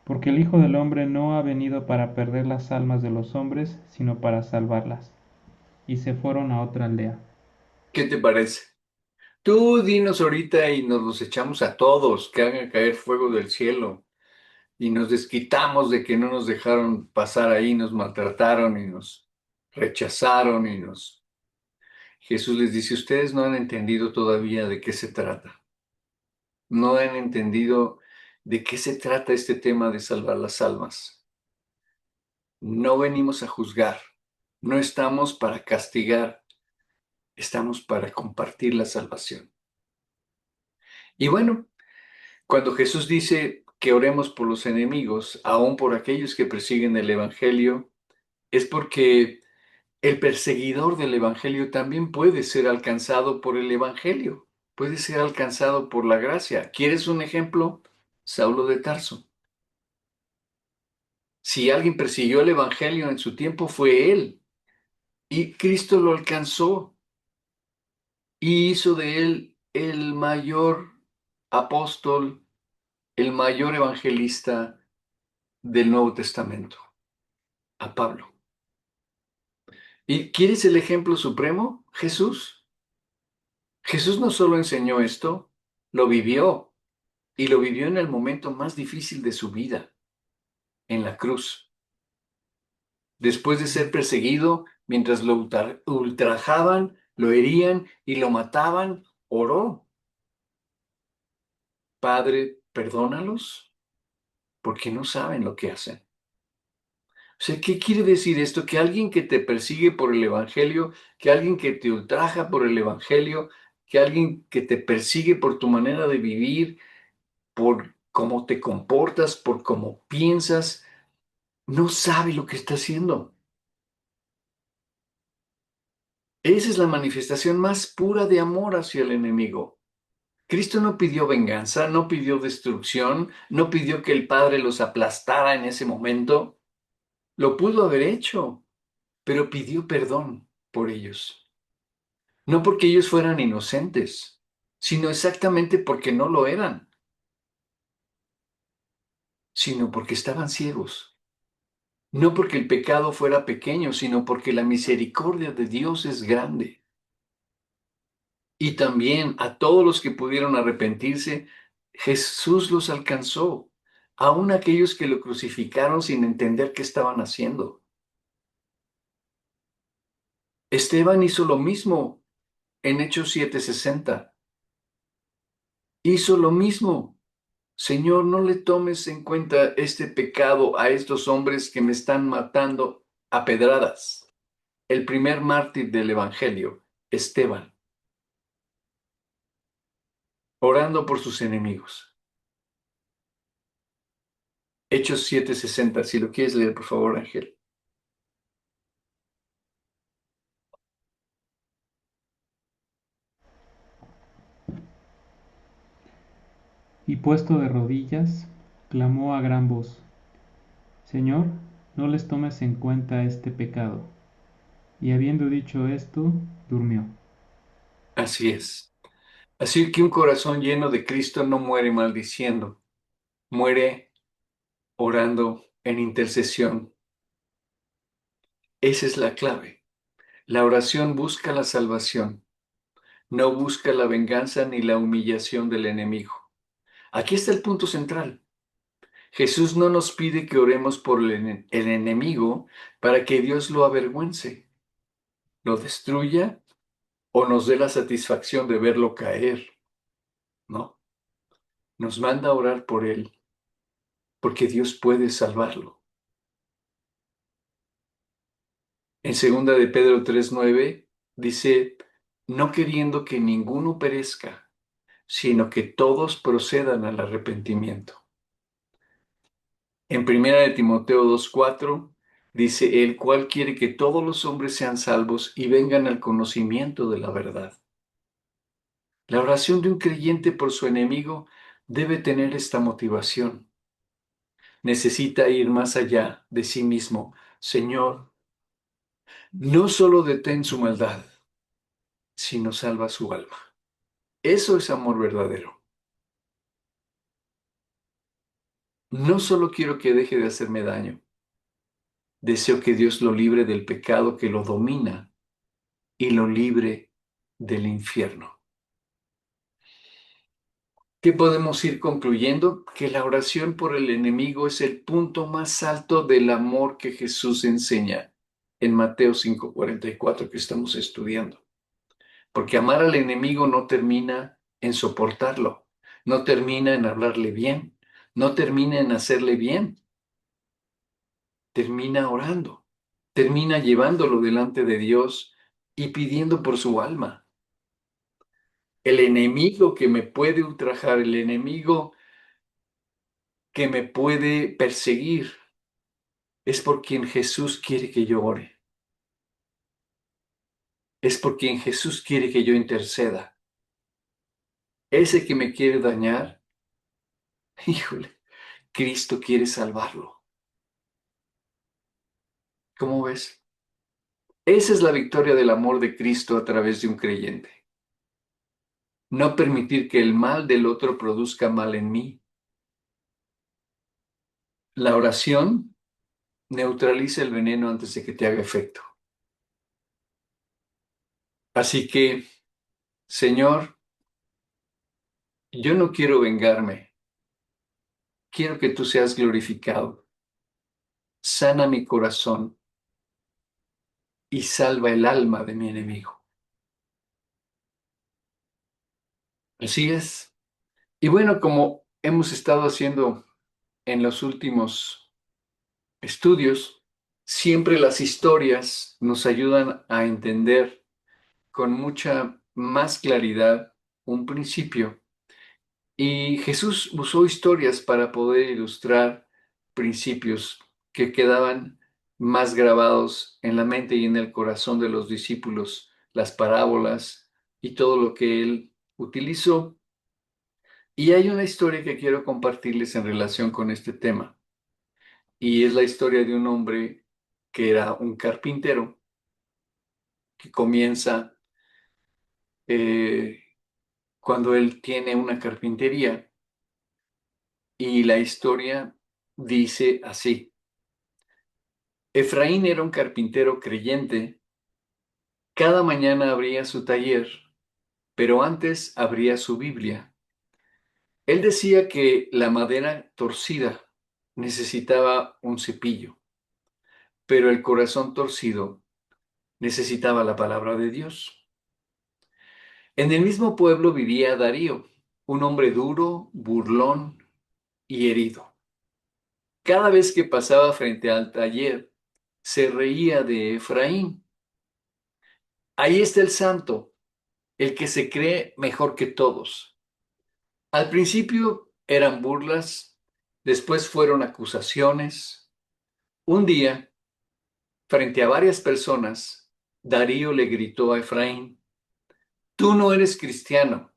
porque el Hijo del hombre no ha venido para perder las almas de los hombres, sino para salvarlas. Y se fueron a otra aldea. ¿Qué te parece? Tú dinos ahorita y nos los echamos a todos, que hagan caer fuego del cielo y nos desquitamos de que no nos dejaron pasar ahí, nos maltrataron y nos rechazaron y nos... Jesús les dice, ustedes no han entendido todavía de qué se trata. No han entendido de qué se trata este tema de salvar las almas. No venimos a juzgar, no estamos para castigar, estamos para compartir la salvación. Y bueno, cuando Jesús dice que oremos por los enemigos, aún por aquellos que persiguen el Evangelio, es porque el perseguidor del Evangelio también puede ser alcanzado por el Evangelio, puede ser alcanzado por la gracia. ¿Quieres un ejemplo? Saulo de Tarso. Si alguien persiguió el Evangelio en su tiempo, fue él. Y Cristo lo alcanzó y hizo de él el mayor apóstol, el mayor evangelista del Nuevo Testamento, a Pablo. ¿Y quieres el ejemplo supremo? Jesús. Jesús no solo enseñó esto, lo vivió y lo vivió en el momento más difícil de su vida, en la cruz. Después de ser perseguido, mientras lo ultrajaban, lo herían y lo mataban, oró. Padre, perdónalos porque no saben lo que hacen. O sea, ¿qué quiere decir esto? Que alguien que te persigue por el Evangelio, que alguien que te ultraja por el Evangelio, que alguien que te persigue por tu manera de vivir, por cómo te comportas, por cómo piensas, no sabe lo que está haciendo. Esa es la manifestación más pura de amor hacia el enemigo. Cristo no pidió venganza, no pidió destrucción, no pidió que el Padre los aplastara en ese momento. Lo pudo haber hecho, pero pidió perdón por ellos. No porque ellos fueran inocentes, sino exactamente porque no lo eran, sino porque estaban ciegos. No porque el pecado fuera pequeño, sino porque la misericordia de Dios es grande. Y también a todos los que pudieron arrepentirse, Jesús los alcanzó, aun aquellos que lo crucificaron sin entender qué estaban haciendo. Esteban hizo lo mismo en Hechos 7:60. Hizo lo mismo. Señor, no le tomes en cuenta este pecado a estos hombres que me están matando a pedradas. El primer mártir del Evangelio, Esteban, orando por sus enemigos. Hechos 7:60. Si lo quieres leer, por favor, Ángel. Y puesto de rodillas, clamó a gran voz, Señor, no les tomes en cuenta este pecado. Y habiendo dicho esto, durmió. Así es. Así que un corazón lleno de Cristo no muere maldiciendo, muere orando en intercesión. Esa es la clave. La oración busca la salvación, no busca la venganza ni la humillación del enemigo. Aquí está el punto central. Jesús no nos pide que oremos por el enemigo para que Dios lo avergüence, lo destruya o nos dé la satisfacción de verlo caer. No, nos manda a orar por él, porque Dios puede salvarlo. En segunda de Pedro 3:9 dice, no queriendo que ninguno perezca, sino que todos procedan al arrepentimiento. En primera de Timoteo 2:4 dice, el cual quiere que todos los hombres sean salvos y vengan al conocimiento de la verdad. La oración de un creyente por su enemigo debe tener esta motivación. Necesita ir más allá de sí mismo. Señor, no solo detén su maldad, sino salva su alma. Eso es amor verdadero. No solo quiero que deje de hacerme daño, deseo que Dios lo libre del pecado que lo domina y lo libre del infierno. ¿Qué podemos ir concluyendo? Que la oración por el enemigo es el punto más alto del amor que Jesús enseña en Mateo 5:44 que estamos estudiando. Porque amar al enemigo no termina en soportarlo, no termina en hablarle bien, no termina en hacerle bien, termina orando, termina llevándolo delante de Dios y pidiendo por su alma. El enemigo que me puede ultrajar, el enemigo que me puede perseguir, es por quien Jesús quiere que yo ore. Es por quien Jesús quiere que yo interceda. Ese que me quiere dañar, híjole, Cristo quiere salvarlo. ¿Cómo ves? Esa es la victoria del amor de Cristo a través de un creyente. No permitir que el mal del otro produzca mal en mí. La oración neutraliza el veneno antes de que te haga efecto. Así que, Señor, yo no quiero vengarme. Quiero que tú seas glorificado. Sana mi corazón y salva el alma de mi enemigo. Así es. Y bueno, como hemos estado haciendo en los últimos estudios, siempre las historias nos ayudan a entender con mucha más claridad un principio. Y Jesús usó historias para poder ilustrar principios que quedaban más grabados en la mente y en el corazón de los discípulos, las parábolas y todo lo que él utilizó. Y hay una historia que quiero compartirles en relación con este tema. Y es la historia de un hombre que era un carpintero que comienza eh, cuando él tiene una carpintería. Y la historia dice así. Efraín era un carpintero creyente. Cada mañana abría su taller, pero antes abría su Biblia. Él decía que la madera torcida necesitaba un cepillo, pero el corazón torcido necesitaba la palabra de Dios. En el mismo pueblo vivía Darío, un hombre duro, burlón y herido. Cada vez que pasaba frente al taller, se reía de Efraín. Ahí está el santo, el que se cree mejor que todos. Al principio eran burlas, después fueron acusaciones. Un día, frente a varias personas, Darío le gritó a Efraín: tú no eres cristiano,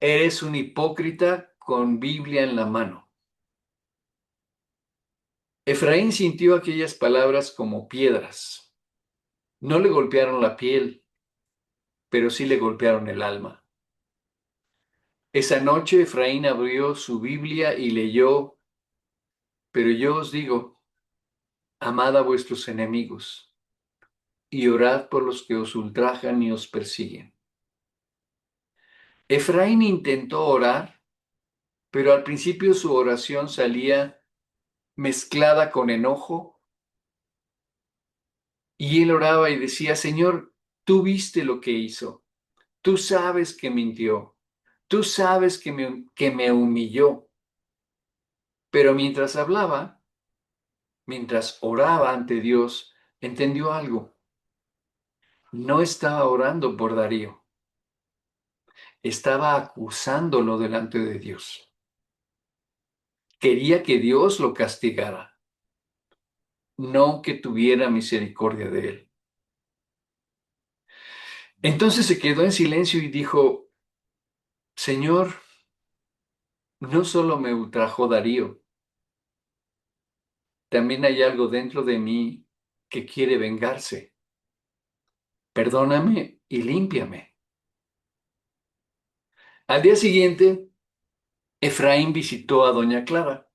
eres un hipócrita con Biblia en la mano. Efraín sintió aquellas palabras como piedras. No le golpearon la piel, pero sí le golpearon el alma. Esa noche Efraín abrió su Biblia y leyó: pero yo os digo, amad a vuestros enemigos y orad por los que os ultrajan y os persiguen. Efraín intentó orar, pero al principio su oración salía mezclada con enojo, y él oraba y decía: Señor, tú viste lo que hizo, tú sabes que mintió, tú sabes que me humilló. Pero mientras hablaba, mientras oraba ante Dios, entendió algo. No estaba orando por Darío, estaba acusándolo delante de Dios. Quería que Dios lo castigara, no que tuviera misericordia de él. Entonces se quedó en silencio y dijo: Señor, no solo me ultrajó Darío, también hay algo dentro de mí que quiere vengarse. Perdóname y límpiame. Al día siguiente, Efraín visitó a doña Clara,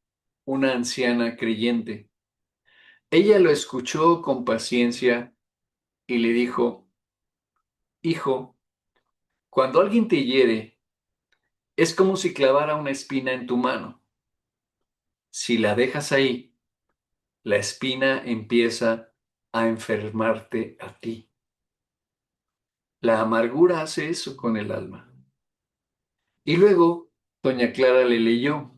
una anciana creyente. Ella lo escuchó con paciencia y le dijo: hijo, cuando alguien te hiere, es como si clavara una espina en tu mano. Si la dejas ahí, la espina empieza a enfermarte a ti. La amargura hace eso con el alma. Y luego, doña Clara le leyó: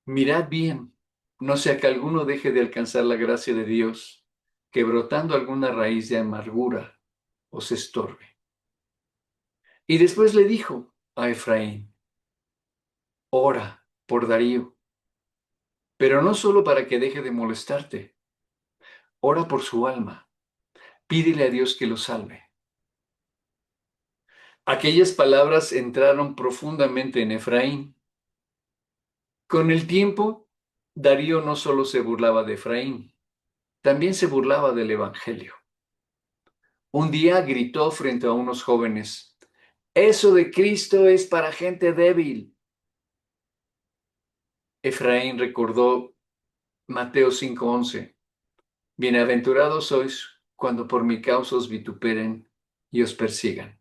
mirad bien, no sea que alguno deje de alcanzar la gracia de Dios, que brotando alguna raíz de amargura os estorbe. Y después le dijo a Efraín: ora por Darío, pero no solo para que deje de molestarte, ora por su alma, pídele a Dios que lo salve. Aquellas palabras entraron profundamente en Efraín. Con el tiempo, Darío no solo se burlaba de Efraín, también se burlaba del Evangelio. Un día gritó frente a unos jóvenes: eso de Cristo es para gente débil. Efraín recordó Mateo 5:11: bienaventurados sois cuando por mi causa os vituperen y os persigan.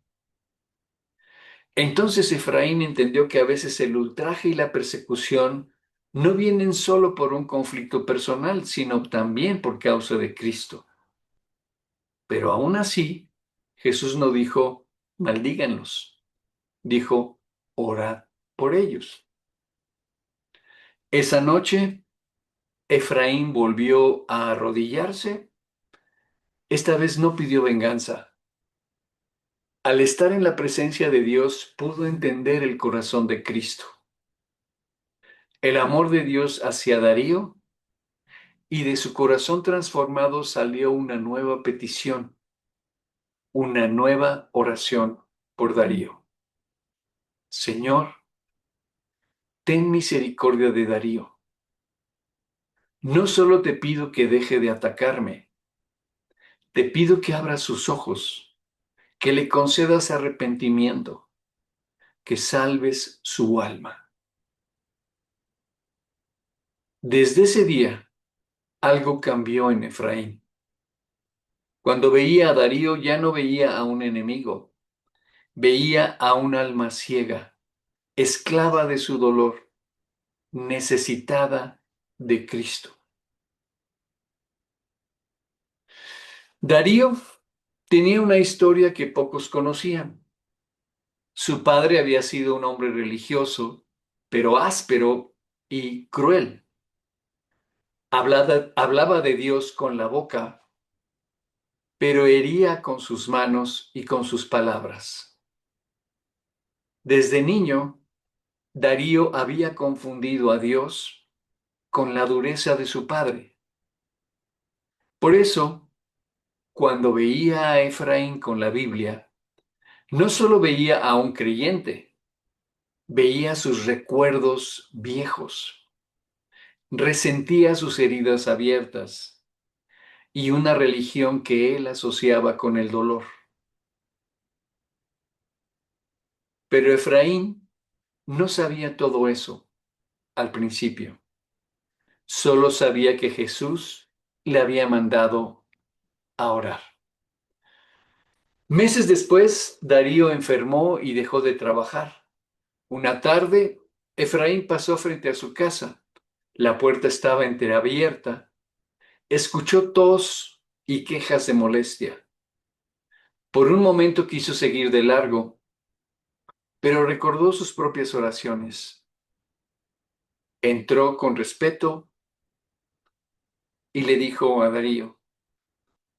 Entonces Efraín entendió que a veces el ultraje y la persecución no vienen solo por un conflicto personal, sino también por causa de Cristo. Pero aún así, Jesús no dijo: maldíganlos, dijo: orad por ellos. Esa noche, Efraín volvió a arrodillarse. Esta vez no pidió venganza. Al estar en la presencia de Dios, pudo entender el corazón de Cristo, el amor de Dios hacia Darío, y de su corazón transformado salió una nueva petición, una nueva oración por Darío. Señor, ten misericordia de Darío. No solo te pido que deje de atacarme, te pido que abra sus ojos, que le concedas arrepentimiento, que salves su alma. Desde ese día, algo cambió en Efraín. Cuando veía a Darío ya no veía a un enemigo, veía a un alma ciega, esclava de su dolor, necesitada de Cristo. Darío tenía una historia que pocos conocían. Su padre había sido un hombre religioso, pero áspero y cruel. Hablaba de Dios con la boca, pero hería con sus manos y con sus palabras. Desde niño, Darío había confundido a Dios con la dureza de su padre. Por eso, cuando veía a Efraín con la Biblia, no solo veía a un creyente, veía sus recuerdos viejos, resentía sus heridas abiertas y una religión que él asociaba con el dolor. Pero Efraín no sabía todo eso al principio. Solo sabía que Jesús le había mandado a orar. Meses después, Darío enfermó y dejó de trabajar. Una tarde, Efraín pasó frente a su casa. La puerta estaba entreabierta. Escuchó tos y quejas de molestia. Por un momento quiso seguir de largo, pero recordó sus propias oraciones. Entró con respeto y le dijo a Darío: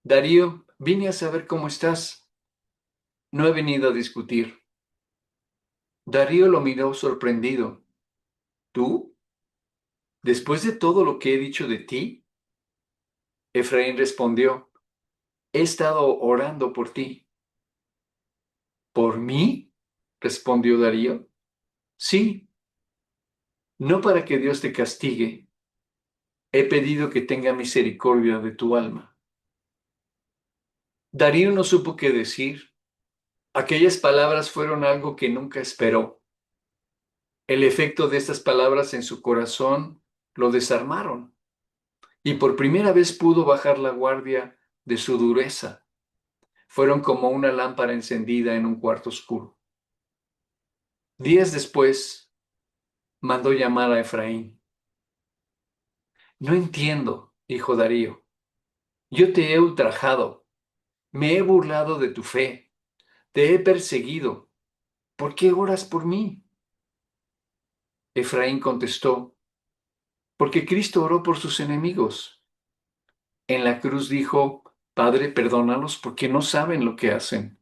Darío, vine a saber cómo estás. No he venido a discutir. Darío lo miró sorprendido. ¿Tú? ¿Después de todo lo que he dicho de ti? Efraín respondió: He estado orando por ti. ¿Por mí? Respondió Darío. Sí, no para que Dios te castigue. He pedido que tenga misericordia de tu alma. Darío no supo qué decir. Aquellas palabras fueron algo que nunca esperó. El efecto de estas palabras en su corazón lo desarmaron y por primera vez pudo bajar la guardia de su dureza. Fueron como una lámpara encendida en un cuarto oscuro. Días después, mandó llamar a Efraín. No entiendo, dijo Darío. Yo te he ultrajado, me he burlado de tu fe, te he perseguido. ¿Por qué oras por mí? Efraín contestó: Porque Cristo oró por sus enemigos. En la cruz dijo: Padre, perdónalos porque no saben lo que hacen.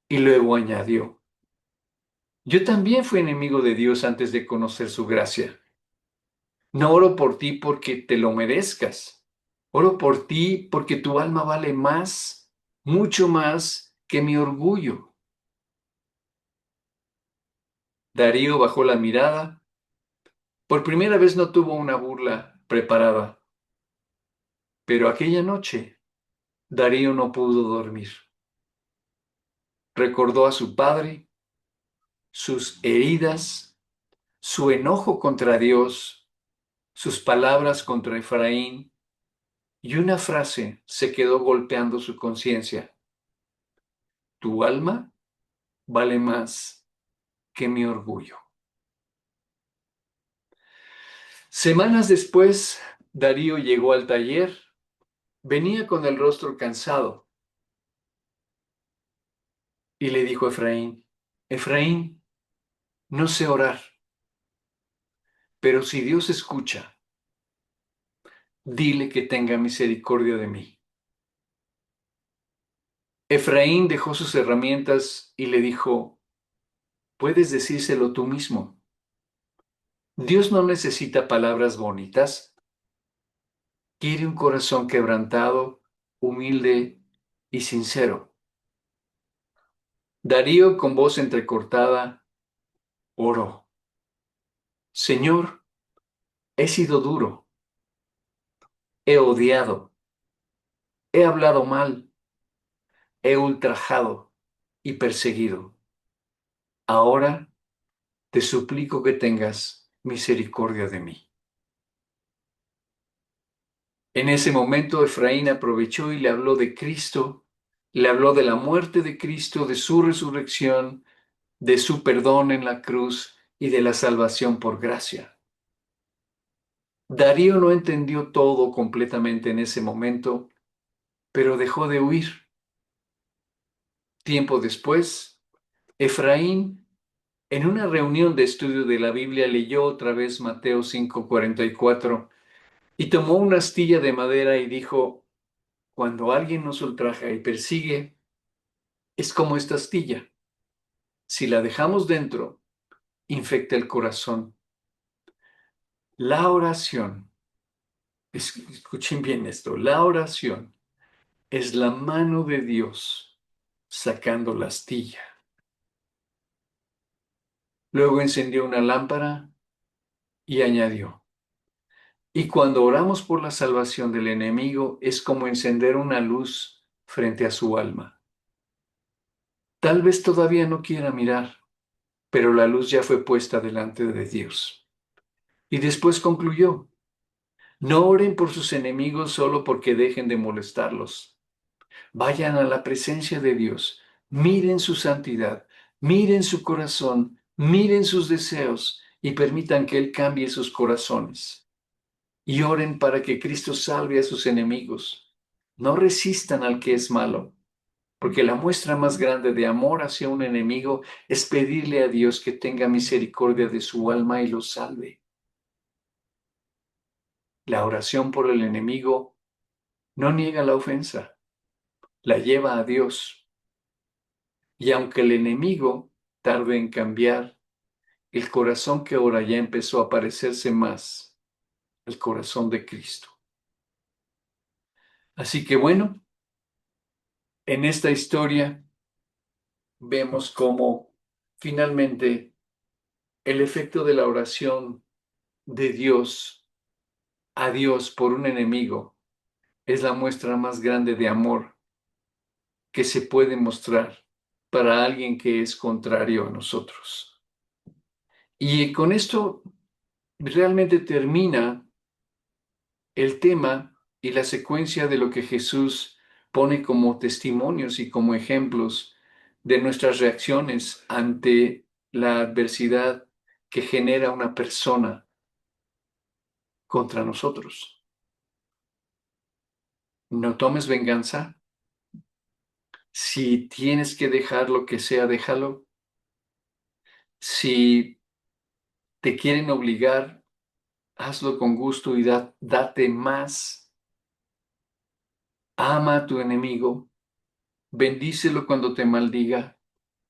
Y luego añadió: Yo también fui enemigo de Dios antes de conocer su gracia. No oro por ti porque te lo merezcas. Oro por ti porque tu alma vale más, mucho más que mi orgullo. Darío bajó la mirada. Por primera vez no tuvo una burla preparada. Pero aquella noche, Darío no pudo dormir. Recordó a su padre, sus heridas, su enojo contra Dios, sus palabras contra Efraín, y una frase se quedó golpeando su conciencia: Tu alma vale más que mi orgullo. Semanas después, Darío llegó al taller. Venía con el rostro cansado y le dijo a Efraín: Efraín, no sé orar, pero si Dios escucha, dile que tenga misericordia de mí. Efraín dejó sus herramientas y le dijo: Puedes decírselo tú mismo. Dios no necesita palabras bonitas, quiere un corazón quebrantado, humilde y sincero. Darío, con voz entrecortada, oró: Señor, he sido duro, he odiado, he hablado mal, he ultrajado y perseguido. Ahora te suplico que tengas misericordia de mí. En ese momento Efraín aprovechó y le habló de Cristo, le habló de la muerte de Cristo, de su resurrección, de su perdón en la cruz y de la salvación por gracia. Darío no entendió todo completamente en ese momento, pero dejó de huir. Tiempo después, Efraín, en una reunión de estudio de la Biblia, leyó otra vez Mateo 5:44 y tomó una astilla de madera y dijo: cuando alguien nos ultraja y persigue, es como esta astilla. Si la dejamos dentro, infecta el corazón. La oración, escuchen bien esto, la oración es la mano de Dios sacando la astilla. Luego encendió una lámpara y añadió: y cuando oramos por la salvación del enemigo, es como encender una luz frente a su alma. Tal vez todavía no quiera mirar, pero la luz ya fue puesta delante de Dios. Y después concluyó: no oren por sus enemigos solo porque dejen de molestarlos. Vayan a la presencia de Dios, miren su santidad, miren su corazón, miren sus deseos y permitan que Él cambie sus corazones. Y oren para que Cristo salve a sus enemigos. No resistan al que es malo, porque la muestra más grande de amor hacia un enemigo es pedirle a Dios que tenga misericordia de su alma y lo salve. La oración por el enemigo no niega la ofensa, la lleva a Dios. Y aunque el enemigo tarde en cambiar, el corazón que ora ya empezó a parecerse más al corazón de Cristo. Así que bueno, en esta historia vemos cómo finalmente el efecto de la oración de Dios a Dios por un enemigo es la muestra más grande de amor que se puede mostrar para alguien que es contrario a nosotros. Y con esto realmente termina el tema y la secuencia de lo que Jesús pone como testimonios y como ejemplos de nuestras reacciones ante la adversidad que genera una persona contra nosotros. No tomes venganza. Si tienes que dejar lo que sea, déjalo. Si te quieren obligar, hazlo con gusto y date más. Ama a tu enemigo, bendícelo cuando te maldiga,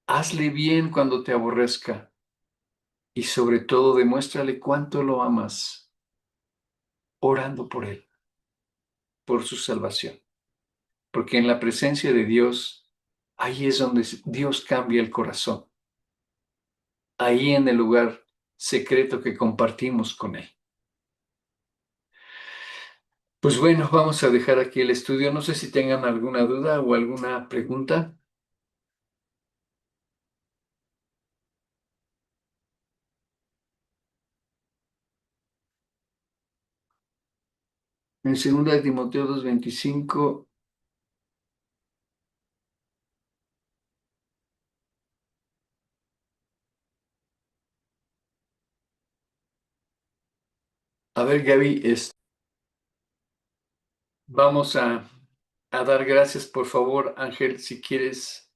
hazle bien cuando te aborrezca y sobre todo demuéstrale cuánto lo amas orando por él, por su salvación. Porque en la presencia de Dios, ahí es donde Dios cambia el corazón. Ahí en el lugar secreto que compartimos con Él. Pues bueno, vamos a dejar aquí el estudio. No sé si tengan alguna duda o alguna pregunta. En 2 de Timoteo 2:25, a ver, Gaby, vamos a dar gracias, por favor, Ángel, si quieres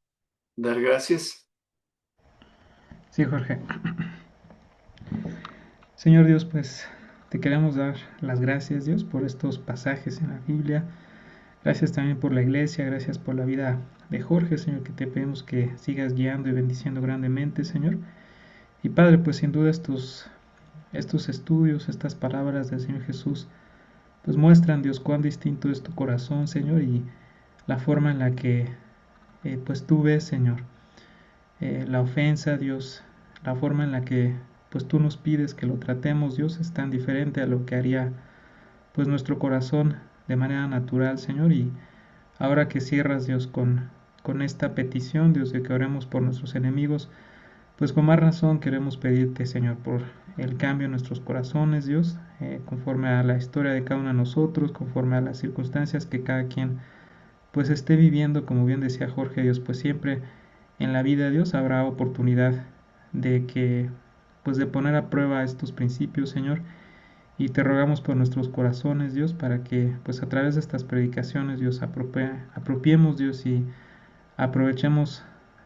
dar gracias. Sí, Jorge. Señor Dios, pues te queremos dar las gracias, Dios, por estos pasajes en la Biblia. Gracias también por la iglesia, gracias por la vida de Jorge, Señor, que te pedimos que sigas guiando y bendiciendo grandemente, Señor. Y Padre, pues sin duda estos estudios, estas palabras del Señor Jesús, pues muestran, Dios, cuán distinto es tu corazón, Señor, y la forma en la que pues tú ves, Señor, la ofensa, Dios, la forma en la que pues tú nos pides que lo tratemos, Dios, es tan diferente a lo que haría pues nuestro corazón de manera natural, Señor. Y ahora que cierras, Dios, con esta petición, Dios, de que oremos por nuestros enemigos, Pues con más razón queremos pedirte, Señor, por el cambio en nuestros corazones, Dios, conforme a la historia de cada uno de nosotros, conforme a las circunstancias que cada quien pues esté viviendo, como bien decía Jorge, Dios, pues siempre en la vida, Dios, habrá oportunidad de que, pues de poner a prueba estos principios, Señor, y te rogamos por nuestros corazones, Dios, para que, pues a través de estas predicaciones, Dios, apropiemos, Dios, y aprovechemos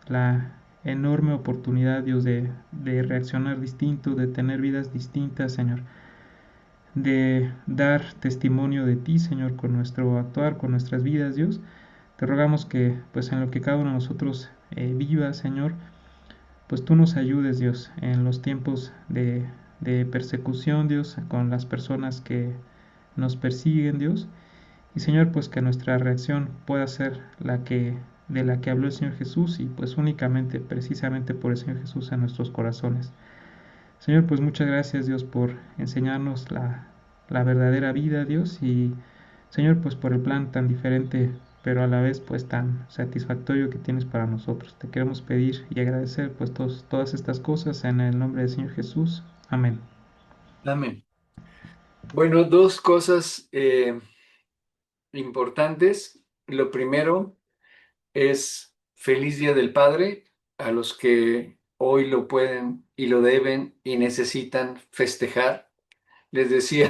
la enorme oportunidad, Dios, de reaccionar distinto, de tener vidas distintas, Señor, de dar testimonio de ti, Señor, con nuestro actuar, con nuestras vidas, Dios. Te rogamos que, pues en lo que cada uno de nosotros viva, Señor, pues tú nos ayudes, Dios, en los tiempos de persecución, Dios, con las personas que nos persiguen, Dios. Y Señor, pues que nuestra reacción pueda ser de la que habló el Señor Jesús y pues únicamente, precisamente por el Señor Jesús en nuestros corazones. Señor, pues muchas gracias, Dios, por enseñarnos la verdadera vida, Dios, y Señor, pues por el plan tan diferente, pero a la vez pues tan satisfactorio que tienes para nosotros. Te queremos pedir y agradecer pues todas estas cosas en el nombre del Señor Jesús. Amén. Amén. Bueno, dos cosas importantes. Lo primero es feliz Día del Padre a los que hoy lo pueden y lo deben y necesitan festejar. Les decía